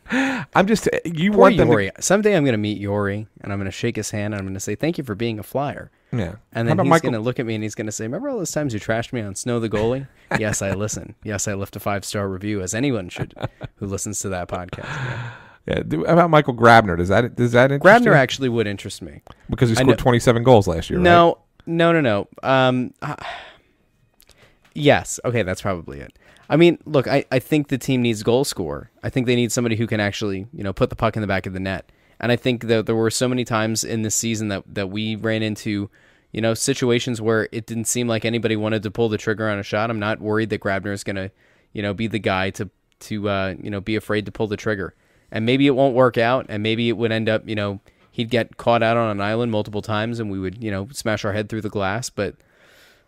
I'm just you want them. Yori. Someday I'm going to meet Yori and I'm going to shake his hand and I'm going to say thank you for being a Flyer. Yeah. And then he's going to look at me and he's going to say, "Remember all those times you trashed me on Snow the Goalie?" Yes, I listen. Yes, I left a 5-star review, as anyone should who listens to that podcast. Yeah. Yeah, how about Michael Grabner? Does that interest Grabner you? Actually would interest me because he scored 27 goals last year. No, right? No. Yes, okay, that's probably it. I mean, look, I think the team needs a goal scorer. I think they need somebody who can actually put the puck in the back of the net. And I think that there were so many times in this season that we ran into situations where it didn't seem like anybody wanted to pull the trigger on a shot. I'm not worried that Grabner is going to be the guy to be afraid to pull the trigger. And maybe it won't work out, and maybe it would end up, he'd get caught out on an island multiple times, and we would, smash our head through the glass. But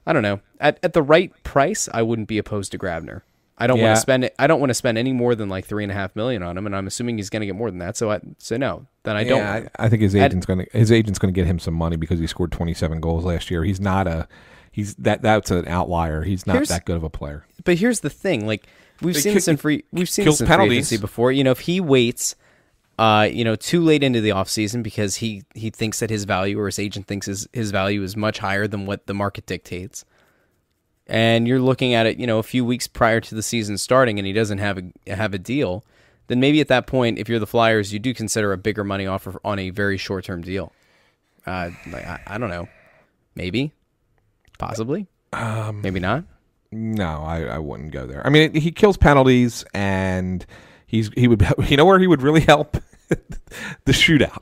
I don't know. At the right price, I wouldn't be opposed to Grabner. I don't want to spend it. I don't want to spend any more than like $3.5 million on him, and I'm assuming he's going to get more than that. So no, then I don't. I think his agent's going to get him some money because he scored 27 goals last year. He's not that's an outlier. He's not that good of a player. But here's the thing, like. We've seen this in free agency before. If he waits, too late into the offseason because he thinks that his value or his agent thinks his value is much higher than what the market dictates, and you're looking at it, a few weeks prior to the season starting, and he doesn't have a deal, then maybe at that point, if you're the Flyers, you do consider a bigger money offer on a very short-term deal. I don't know, maybe, possibly, maybe not. No, I wouldn't go there. I mean, he kills penalties, and he would. Where he would really help? The shootout.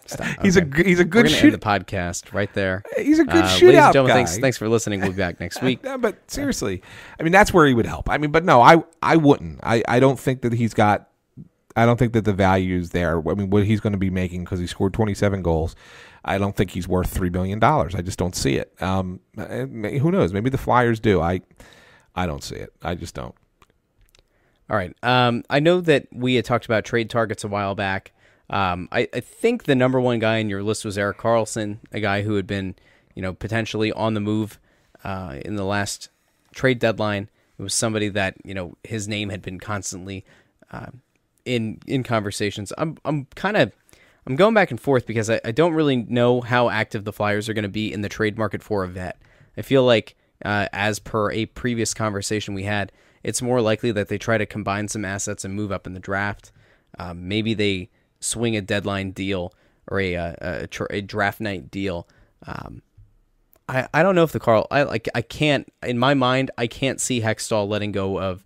Stop. He's okay. a good shootout. End the podcast right there. He's a good shootout ladies and gentlemen, guy. Thanks for listening. We'll be back next week. No, but seriously, I mean, that's where he would help. I mean, but no, I wouldn't. I don't think that he's got. I don't think that the value is there. I mean, what he's going to be making because he scored 27 goals. I don't think he's worth $3 billion. I just don't see it. Who knows? Maybe the Flyers do. I don't see it. I just don't. All right. I know that we had talked about trade targets a while back. I think the number one guy in your list was Erik Karlsson, a guy who had been, potentially on the move in the last trade deadline. It was somebody that his name had been constantly in conversations. I'm going back and forth because I don't really know how active the Flyers are going to be in the trade market for a vet. I feel like, as per a previous conversation we had, it's more likely that they try to combine some assets and move up in the draft. Maybe they swing a deadline deal or a draft night deal. I don't know if I can't, in my mind, I can't see Hextall letting go of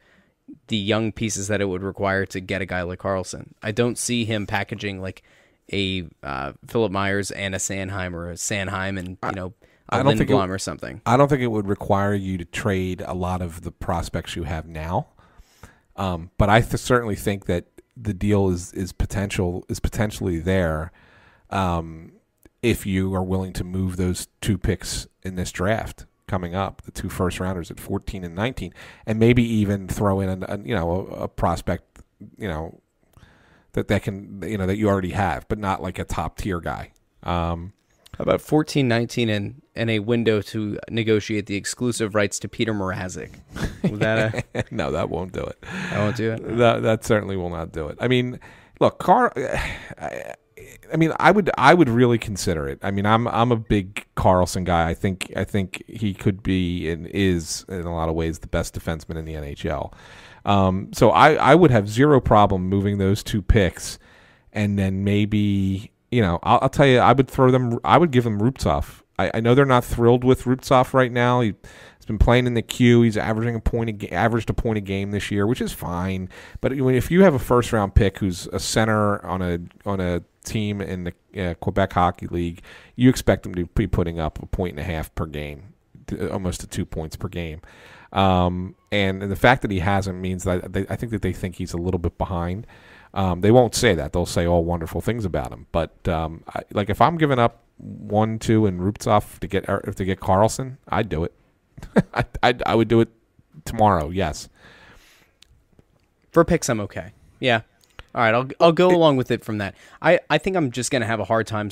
the young pieces that it would require to get a guy like Karlsson. I don't see him packaging like a Philip Myers and a Sanheim or a Sanheim and a Lindblom or something. I don't think it would require you to trade a lot of the prospects you have now, but I certainly think that the deal is potentially there if you are willing to move those 2 picks in this draft coming up, the 2 first rounders at 14 and 19, and maybe even throw in a prospect that can that you already have, but not like a top tier guy. How about 14-19 and a window to negotiate the exclusive rights to Peter Mrazek? Was that No, that won't do it. I won't do it. That certainly will not do it. I mean, look, I would really consider it. I mean, I'm a big Carlson guy. I think he could be and is in a lot of ways the best defenseman in the NHL. So I would have zero problem moving those 2 picks, and then maybe, I'll tell you, I would give them Rubtsov. I know they're not thrilled with Rubtsov right now. He's been playing in the queue. He's averaged a point a game this year, which is fine. But if you have a first round pick who's a center on a team in the Quebec Hockey League, you expect him to be putting up 1.5 per game, almost to 2 points per game. And the fact that he hasn't means that I think that they think he's a little bit behind. They won't say that. They'll say all wonderful things about him. But if I'm giving up 1, 2, and Rubtsov to get Carlson, I'd do it. I would do it tomorrow. Yes. For picks, I'm okay. Yeah. All right. I'll go along with it from that. I think I'm just gonna have a hard time,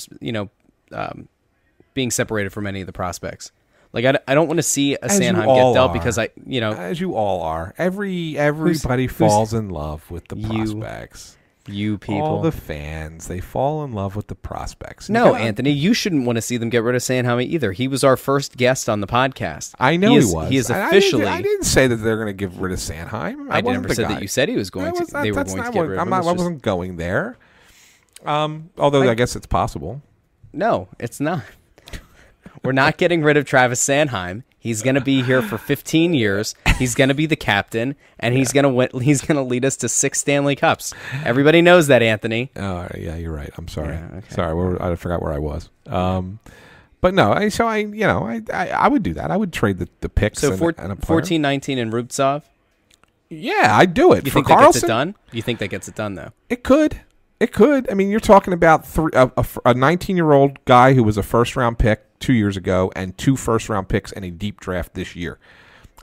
being separated from any of the prospects. Like I don't want to see a Sanheim get dealt because as you all are. Everybody falls in love with the prospects. You people, all the fans, they fall in love with the prospects. No, Anthony, you shouldn't want to see them get rid of Sanheim either. He was our first guest on the podcast. I know he was. He is officially. I didn't say that they're going to get rid of Sanheim. I never said that you said he was going to. They were going to get rid of him. I wasn't going there. Although I guess it's possible. No, it's not. We're not getting rid of Travis Sanheim. He's going to be here for 15 years. He's going to be the captain, and he's going to lead us to 6 Stanley Cups. Everybody knows that, Anthony. Oh, yeah, you're right. I'm sorry. Yeah, okay. Sorry, I forgot where I was. But no, I would do that. I would trade the picks. So and a player. 14-19 and Rubtsov? Yeah, I'd do it. You for think Carlson, that gets it done? You think that gets it done, though? It could. I mean, you're talking about a 19-year-old guy who was a first-round pick 2 years ago and 2 first-round picks and a deep draft this year.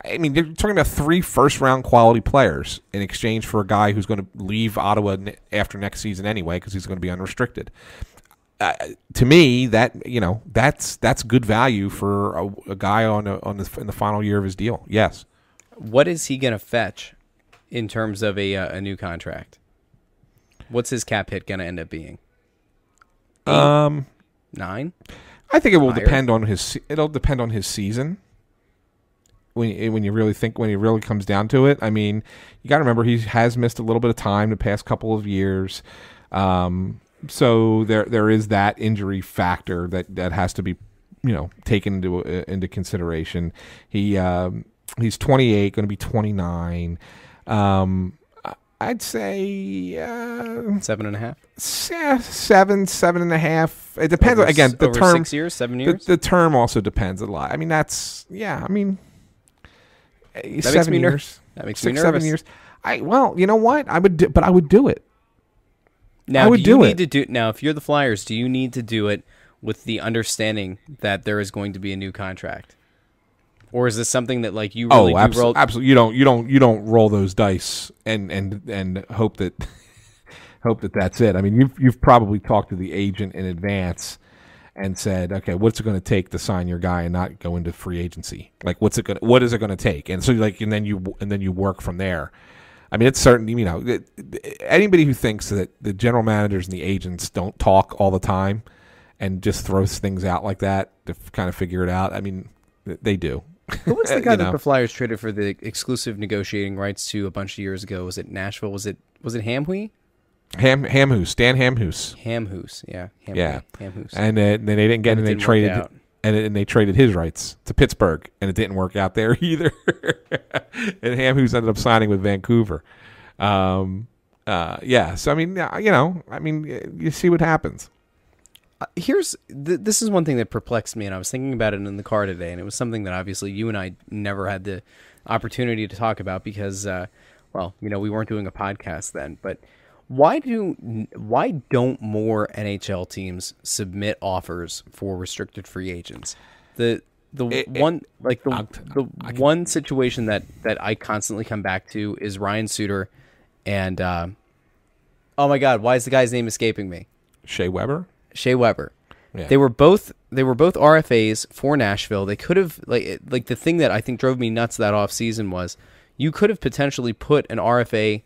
I mean, you're talking about 3 first-round quality players in exchange for a guy who's going to leave Ottawa after next season anyway because he's going to be unrestricted. To me, that's good value for a guy in the final year of his deal. Yes. What is he going to fetch in terms of a new contract? What's his cap hit going to end up being? 8? 9? I think it will depend on his. It'll depend on his season. When you really comes down to it, I mean, you got to remember he has missed a little bit of time the past couple of years. So there is that injury factor that has to be taken into consideration. He's 28, going to be 29. I'd say 7.5. 7.5. It depends. Again, the over term 6 years, 7 years. The term also depends a lot. I mean, that makes me nervous. That makes me nervous. 7 years. You know what? I would do it. Now, if you're the Flyers, do you need to do it with the understanding that there is going to be a new contract? Or is this something that you really do roll? Absolutely. You don't roll those dice and hope that that's it. I mean, you've probably talked to the agent in advance and said, okay, what's it going to take to sign your guy and not go into free agency? What is it going to take? And so and then you work from there. I mean, it's certain. Anybody who thinks that the general managers and the agents don't talk all the time and just throws things out like that to kind of figure it out, I mean, they do. Who was the guy that the Flyers traded for the exclusive negotiating rights to a bunch of years ago? Was it Nashville? Was it Hamhui? Hamhuis, Stan Hamhuis. Hamhuis, yeah. Hamhuis. And then they didn't get it, and they traded and they traded his rights to Pittsburgh, and it didn't work out there either. And Hamhuis ended up signing with Vancouver. So I mean, you see what happens. This is one thing that perplexed me, and I was thinking about it in the car today, and it was something that obviously you and I never had the opportunity to talk about because, we weren't doing a podcast then. But why don't more NHL teams submit offers for restricted free agents? One situation that I constantly come back to is Ryan Suter, and oh my God, why is the guy's name escaping me? Shea Weber. Yeah. They were both RFAs for Nashville. They could have like the thing that I think drove me nuts that offseason was you could have potentially put an RFA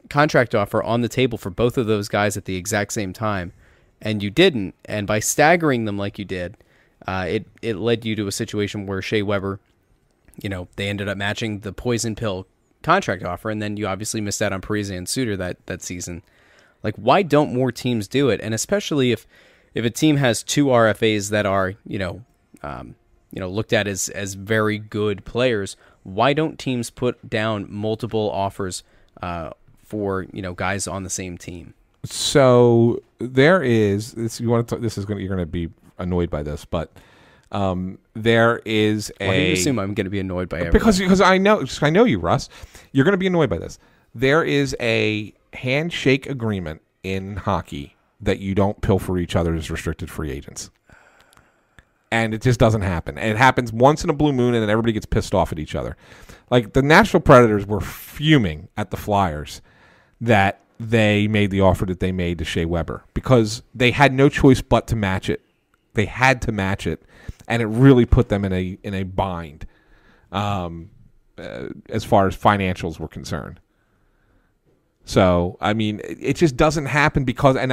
contract offer on the table for both of those guys at the exact same time, and you didn't. And by staggering them like you did, it led you to a situation where Shea Weber, they ended up matching the poison pill contract offer, and then you obviously missed out on Parise and Suter that season. Like, why don't more teams do it? And especially if a team has two RFAs that are, looked at as very good players, why don't teams put down multiple offers for guys on the same team? So there is this. You're going to be annoyed by this, but there is a. Why do you assume I'm going to be annoyed by everything? Because I know you, Russ. You're going to be annoyed by this. There is a handshake agreement in hockey that you don't pilfer each other as restricted free agents. And it just doesn't happen. And it happens once in a blue moon, and then everybody gets pissed off at each other. Like, the Nashville Predators were fuming at the Flyers that they made the offer that they made to Shea Weber because they had no choice but to match it. They had to match it, and it really put them in a bind as far as financials were concerned. So, I mean, it just doesn't happen because, and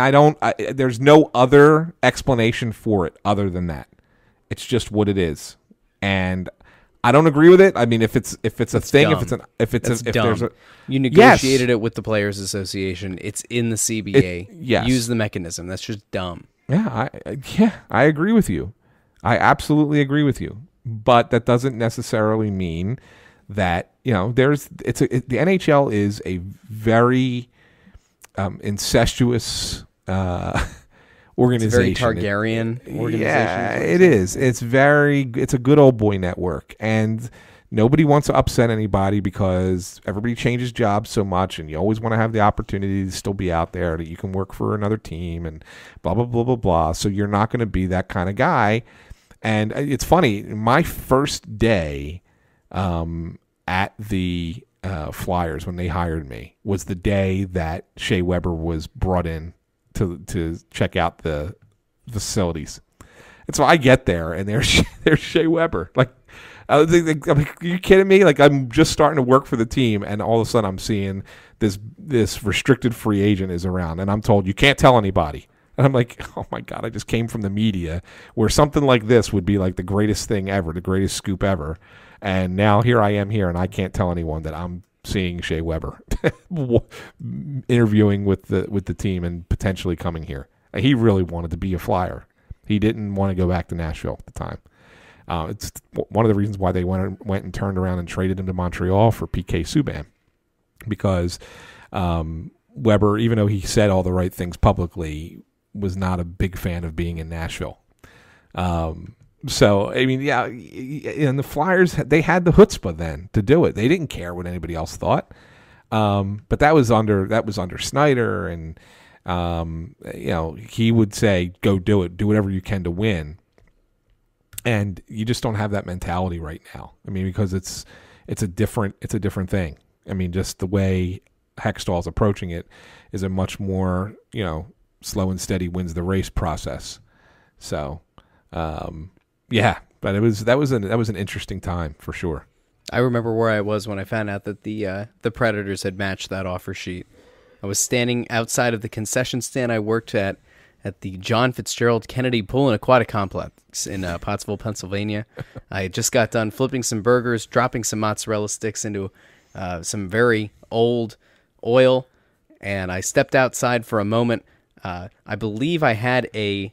there's no other explanation for it other than that. It's just what it is, and I don't agree with it. I mean, if it's a thing, dumb. if there's a, you negotiated it with the Players Association. It's in the CBA. Yes. Use the mechanism. That's just dumb. Yeah, I agree with you. I absolutely agree with you. But that doesn't necessarily mean that the NHL is a very incestuous organization. It's a very Targaryen organization. Yeah, it is. It's a good old boy network, and nobody wants to upset anybody because everybody changes jobs so much, and you always want to have the opportunity to still be out there, that you can work for another team and blah, blah, blah, blah, blah. So you're not going to be that kind of guy. And it's funny, my first day at the Flyers when they hired me was the day that Shea Weber was brought in to check out the facilities. And so I get there, and there's Shea Weber. Like, I'm like, are you kidding me? Like, I'm just starting to work for the team, and all of a sudden I'm seeing this restricted free agent is around, and I'm told you can't tell anybody. And I'm like, oh my God, I just came from the media where something like this would be like the greatest thing ever, the greatest scoop ever. And now here I am here, and I can't tell anyone that I'm seeing Shea Weber interviewing with the team and potentially coming here. He really wanted to be a Flyer. He didn't want to go back to Nashville at the time. It's one of the reasons why they went and turned around and traded him to Montreal for PK Subban, because Weber, even though he said all the right things publicly, was not a big fan of being in Nashville. So, I mean, yeah, and the Flyers, they had the chutzpah then to do it. They didn't care what anybody else thought. But that was under Snyder, and he would say, "Go do it. Do whatever you can to win." And you just don't have that mentality right now. I mean, because it's a different thing. I mean, just the way Hextall's approaching it is a much more, slow and steady wins the race process. So, yeah, but that was an interesting time for sure. I remember where I was when I found out that the Predators had matched that offer sheet. I was standing outside of the concession stand I worked at the John Fitzgerald Kennedy Pool and Aquatic Complex in Pottsville, Pennsylvania. I had just got done flipping some burgers, dropping some mozzarella sticks into some very old oil, and I stepped outside for a moment. I believe I had a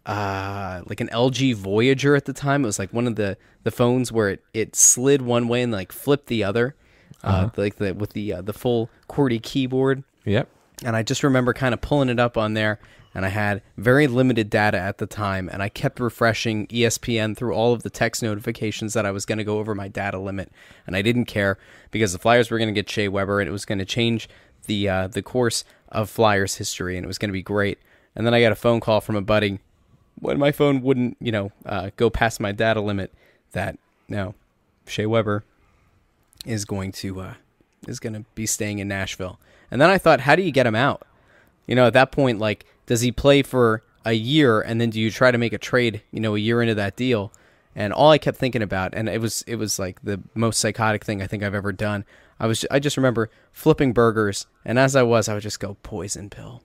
like an LG Voyager at the time. It was like one of the phones where it slid one way and like flipped the other, with the full QWERTY keyboard. Yep. And I just remember kind of pulling it up on there, and I had very limited data at the time, and I kept refreshing ESPN through all of the text notifications that I was going to go over my data limit, and I didn't care because the Flyers were going to get Shea Weber, and it was going to change the course of Flyers history, and it was going to be great. And then I got a phone call from a buddy when my phone wouldn't, go past my data limit that no, Shea Weber is going to be staying in Nashville. And then I thought, how do you get him out? At that point, like, does he play for a year, and then do you try to make a trade, a year into that deal? And all I kept thinking about, and it was like the most psychotic thing I think I've ever done. I just remember flipping burgers, and as I would just go, poison pill,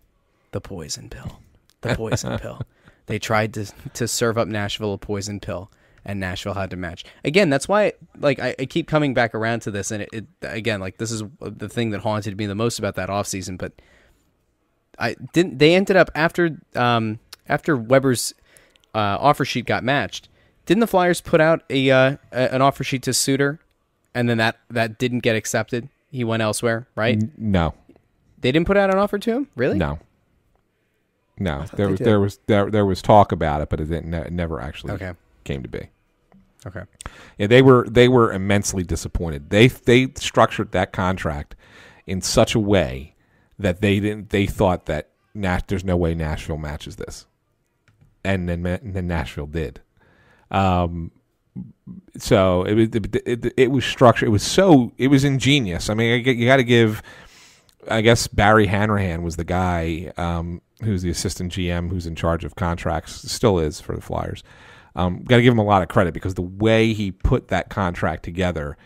the poison pill, the poison pill. They tried to serve up Nashville a poison pill, and Nashville had to match. Again, that's why I keep coming back around to this, and it again, like, this is the thing that haunted me the most about that offseason. But they ended up after Weber's offer sheet got matched. Didn't the Flyers put out an offer sheet to Suter, and then that didn't get accepted? He went elsewhere, right? No, they didn't put out an offer to him. Really? No. There was talk about it, but it never actually came to be. Okay. Yeah, they were immensely disappointed. They structured that contract in such a way that they thought that there's no way Nashville matches this, and then Nashville did. So it was structured. It was ingenious. I mean, you got to give. I guess Barry Hanrahan was the guy who's the assistant GM who's in charge of contracts. Still is for the Flyers. Got to give him a lot of credit because the way he put that contract together,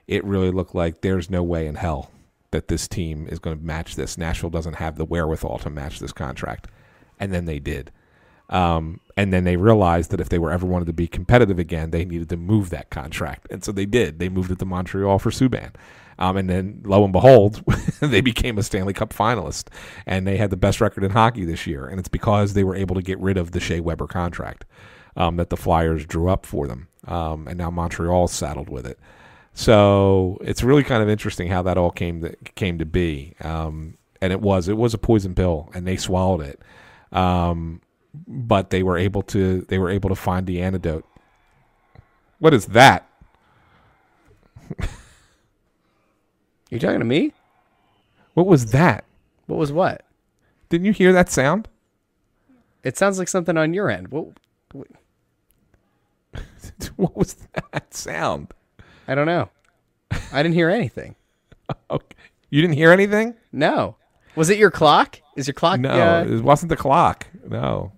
it really looked like there's no way in hell that this team is going to match this. Nashville doesn't have the wherewithal to match this contract, and then they did. And then they realized that if they were ever wanted to be competitive again, they needed to move that contract. And so they did. They moved it to Montreal for Subban. And then, lo and behold, they became a Stanley Cup finalist. And they had the best record in hockey this year. And it's because they were able to get rid of the Shea Weber contract that the Flyers drew up for them. And now Montreal's saddled with it. So it's really kind of interesting how that all came to be. And it was a poison pill, and they swallowed it. But they were able to find the antidote. What is that? You talking to me? What was that? What was what? Didn't you hear that sound? It sounds like something on your end. What was that sound? I don't know. I didn't hear anything. Okay. You didn't hear anything? No. Was it your clock? Is your clock? No, it wasn't the clock. No.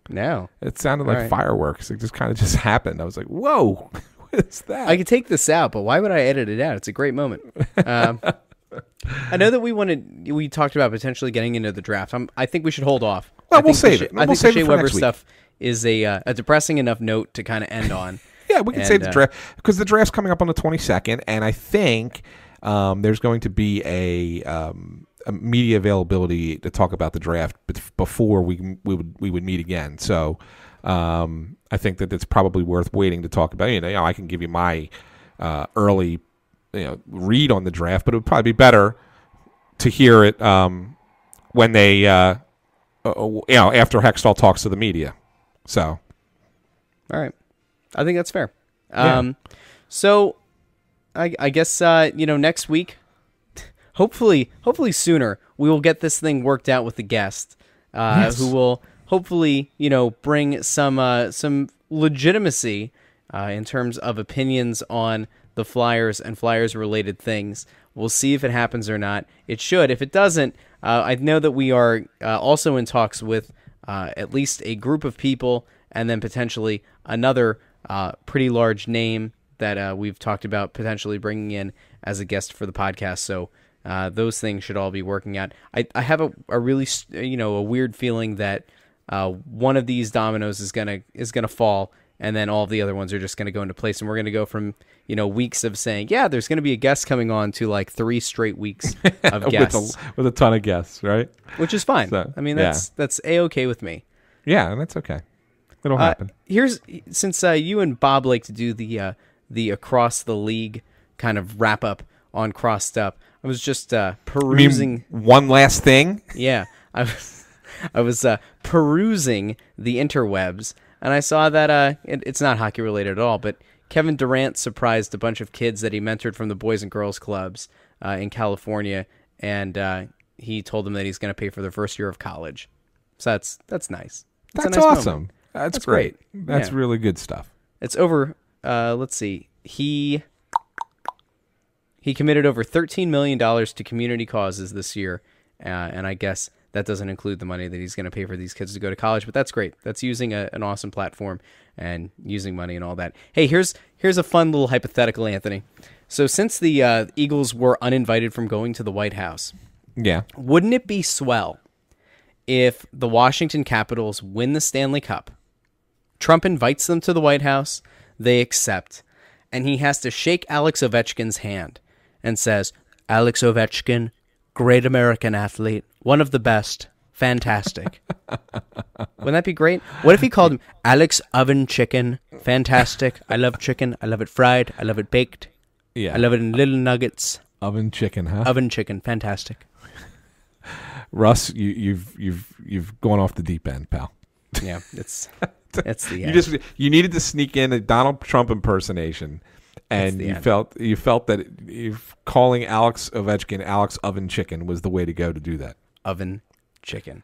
It sounded like right. Fireworks. It just kind of happened. I was like, whoa, what is that? I could take this out, but why would I edit it out? It's a great moment. I know that we talked about potentially getting into the draft. I think we should hold off. Well, we'll save it. I think the Shea Weber stuff is a depressing enough note to kind of end on. Yeah, we can save the draft because the draft's coming up on the 22nd, and I think there's going to be a media availability to talk about the draft before we would meet again. So I think that it's probably worth waiting to talk about. I can give you my early read on the draft, but it would probably be better to hear it when they after Hextall talks to the media. So, all right, I think that's fair. Yeah. So I guess next week. Hopefully sooner, we will get this thing worked out with the guest, Yes. who will hopefully, bring some legitimacy in terms of opinions on the Flyers and Flyers-related things. We'll see if it happens or not. It should. If it doesn't, I know that we are also in talks with at least a group of people and then potentially another pretty large name that we've talked about potentially bringing in as a guest for the podcast. So those things should all be working out. I have a really a weird feeling that one of these dominoes is gonna fall, and then all of the other ones are just gonna go into place, and we're gonna go from weeks of saying there's gonna be a guest coming on to like 3 straight weeks of guests with a ton of guests, right? Which is fine. So, I mean that's a-okay with me. Yeah, and that's okay. It'll happen. Since you and Bob like to do the across the league kind of wrap up on Crossed Up. I was just perusing. One last thing? Yeah, I was perusing the interwebs, and I saw that it's not hockey related at all, but Kevin Durant surprised a bunch of kids that he mentored from the Boys and Girls Clubs in California, and he told them that he's going to pay for their first year of college. So that's nice. That's nice awesome. Moment. That's great. That's really good stuff. It's over. Let's see. He committed over $13 million to community causes this year, and I guess that doesn't include the money that he's going to pay for these kids to go to college, but that's great. That's using an awesome platform and using money and all that. Hey, here's a fun little hypothetical, Anthony. So since the Eagles were uninvited from going to the White House, Yeah. wouldn't it be swell if the Washington Capitals win the Stanley Cup? Trump invites them to the White House, they accept, and he has to shake Alex Ovechkin's hand and says, Alex Ovechkin, great American athlete, one of the best, fantastic. Wouldn't that be great? What if he called him Alex Oven Chicken, fantastic, I love chicken, I love it fried, I love it baked, Yeah. I love it in little nuggets. Oven chicken, huh? Oven chicken, fantastic. Russ, you've gone off the deep end, pal. Yeah, it's the end. You needed to sneak in a Donald Trump impersonation, and the you end. felt that if calling Alex Ovechkin Alex Oven Chicken was the way to go to do that. Oven chicken.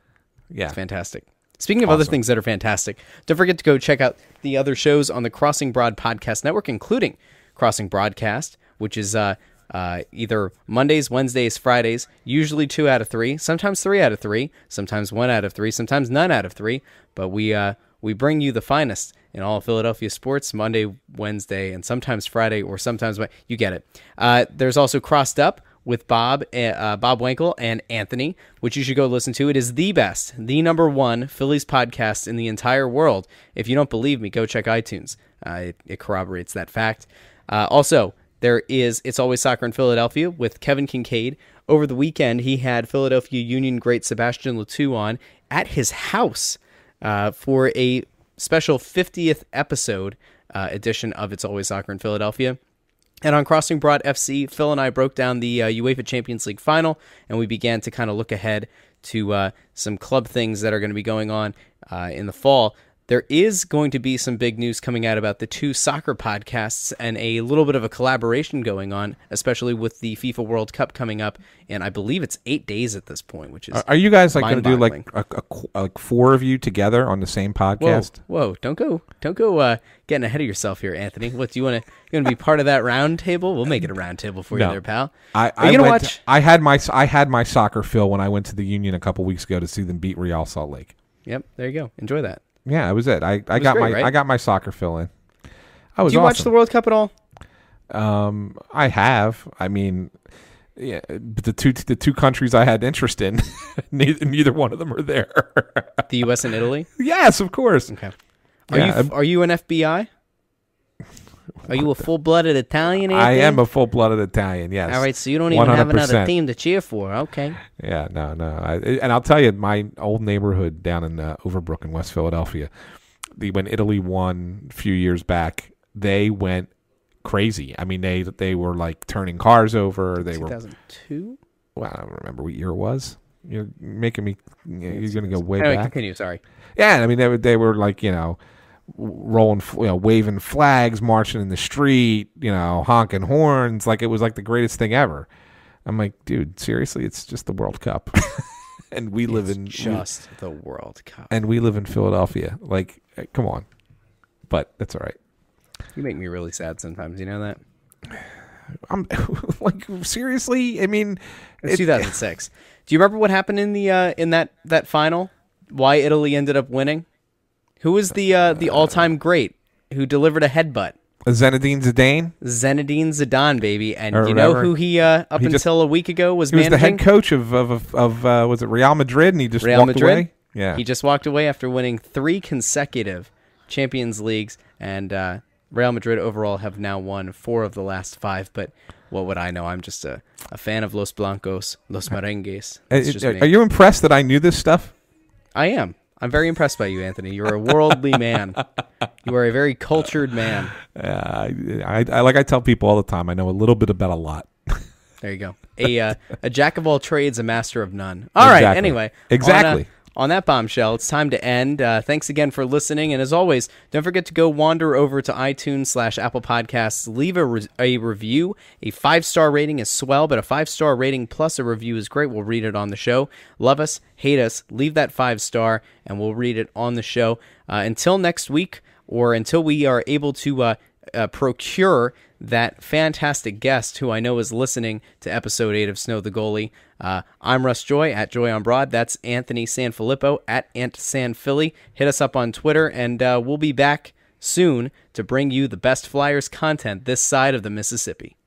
Yeah. It's fantastic. Speaking of other Awesome. things that are fantastic, don't forget to go check out the other shows on the Crossing Broad Podcast Network, including Crossing Broadcast, which is either Mondays, Wednesdays, Fridays, usually 2 out of 3, sometimes 3 out of 3, sometimes 1 out of 3, sometimes none out of 3. But we bring you the finest in all of Philadelphia sports, Monday, Wednesday, and sometimes Friday, or sometimes you get it. There's also Crossed Up with Bob Wankel and Anthony, which you should go listen to. It is the best, the number one Phillies podcast in the entire world. If you don't believe me, go check iTunes. It corroborates that fact. Also, there is It's Always Soccer in Philadelphia with Kevin Kincaid. Over the weekend, he had Philadelphia Union great Sebastian Letou on at his house for a special 50th episode edition of It's Always Soccer in Philadelphia. And on Crossing Broad FC, Phil and I broke down the UEFA Champions League final, and we began to kind of look ahead to some club things that are going to be going on in the fall. There is going to be some big news coming out about the 2 soccer podcasts and a little bit of a collaboration going on, especially with the FIFA World Cup coming up. And I believe it's 8 days at this point, which is Are you guys like going to do mind-boggling. like 4 of you together on the same podcast? Whoa! Don't go getting ahead of yourself here, Anthony. What do you want to be part of that round table? We'll make it a round table for you No. there, pal. I you gonna went watch? I had my soccer fill when I went to the Union a couple weeks ago to see them beat Real Salt Lake. Yep, there you go. Enjoy that. Yeah, that was it. I got great, my right? I got my soccer fill in. I was Do you watch awesome. the World Cup at all? I have. I mean, yeah, but the two countries I had interest in, neither one of them are there. The U.S. and Italy. Yes, of course. Okay. Yeah, Are you an FBI? Are you a full-blooded Italian? I Anthony? am a full-blooded Italian. Yes. All right, so you don't even have another 100%. team to cheer for. Okay. Yeah, no. And I'll tell you, my old neighborhood down in Overbrook in West Philadelphia, when Italy won a few years back, they went crazy. I mean, they were like turning cars over. They were 2002. Well, I don't remember what year it was. You're making me. You're going to go way Anyway, back. continue. Sorry. Yeah, I mean they were like rolling, waving flags, marching in the street, honking horns, like it was like the greatest thing ever. I'm like, dude, seriously, it's just the World Cup, and we live in just the World Cup. and we live in Philadelphia. Like, come on, but that's all right. You make me really sad sometimes. You know that? I'm like, seriously. I mean, It's 2006. Do you remember what happened in the in that final? Why Italy ended up winning? Who was the all-time great who delivered a headbutt? Zinedine Zidane. Zinedine Zidane, baby. And Or you know whatever. who he until a week ago was He was managing? the head coach of was it Real Madrid, and he just Real walked Madrid. away. Yeah, He just walked away after winning 3 consecutive Champions Leagues, and Real Madrid overall have now won 4 of the last 5. But what would I know? I'm just a fan of Los Blancos, Los Merengues. It's just me. Are you impressed that I knew this stuff? I am. I'm very impressed by you, Anthony. You're a worldly man. You are a very cultured man. I like I tell people all the time, I know a little bit about a lot. There you go. A jack of all trades, a master of none. All right. Exactly. Anyway. Exactly. On that bombshell, it's time to end. Thanks again for listening. And as always, don't forget to go wander over to iTunes/Apple Podcasts. Leave a review. A 5-star rating is swell, but a 5-star rating plus a review is great. We'll read it on the show. Love us, hate us, leave that 5-star, and we'll read it on the show. Until next week, or until we are able to procure that fantastic guest who I know is listening to episode 8 of Snow the Goalie. I'm Russ Joy at Joy on Broad. That's Anthony SanFilippo at AntSanPhilly. Hit us up on Twitter, and we'll be back soon to bring you the best Flyers content this side of the Mississippi.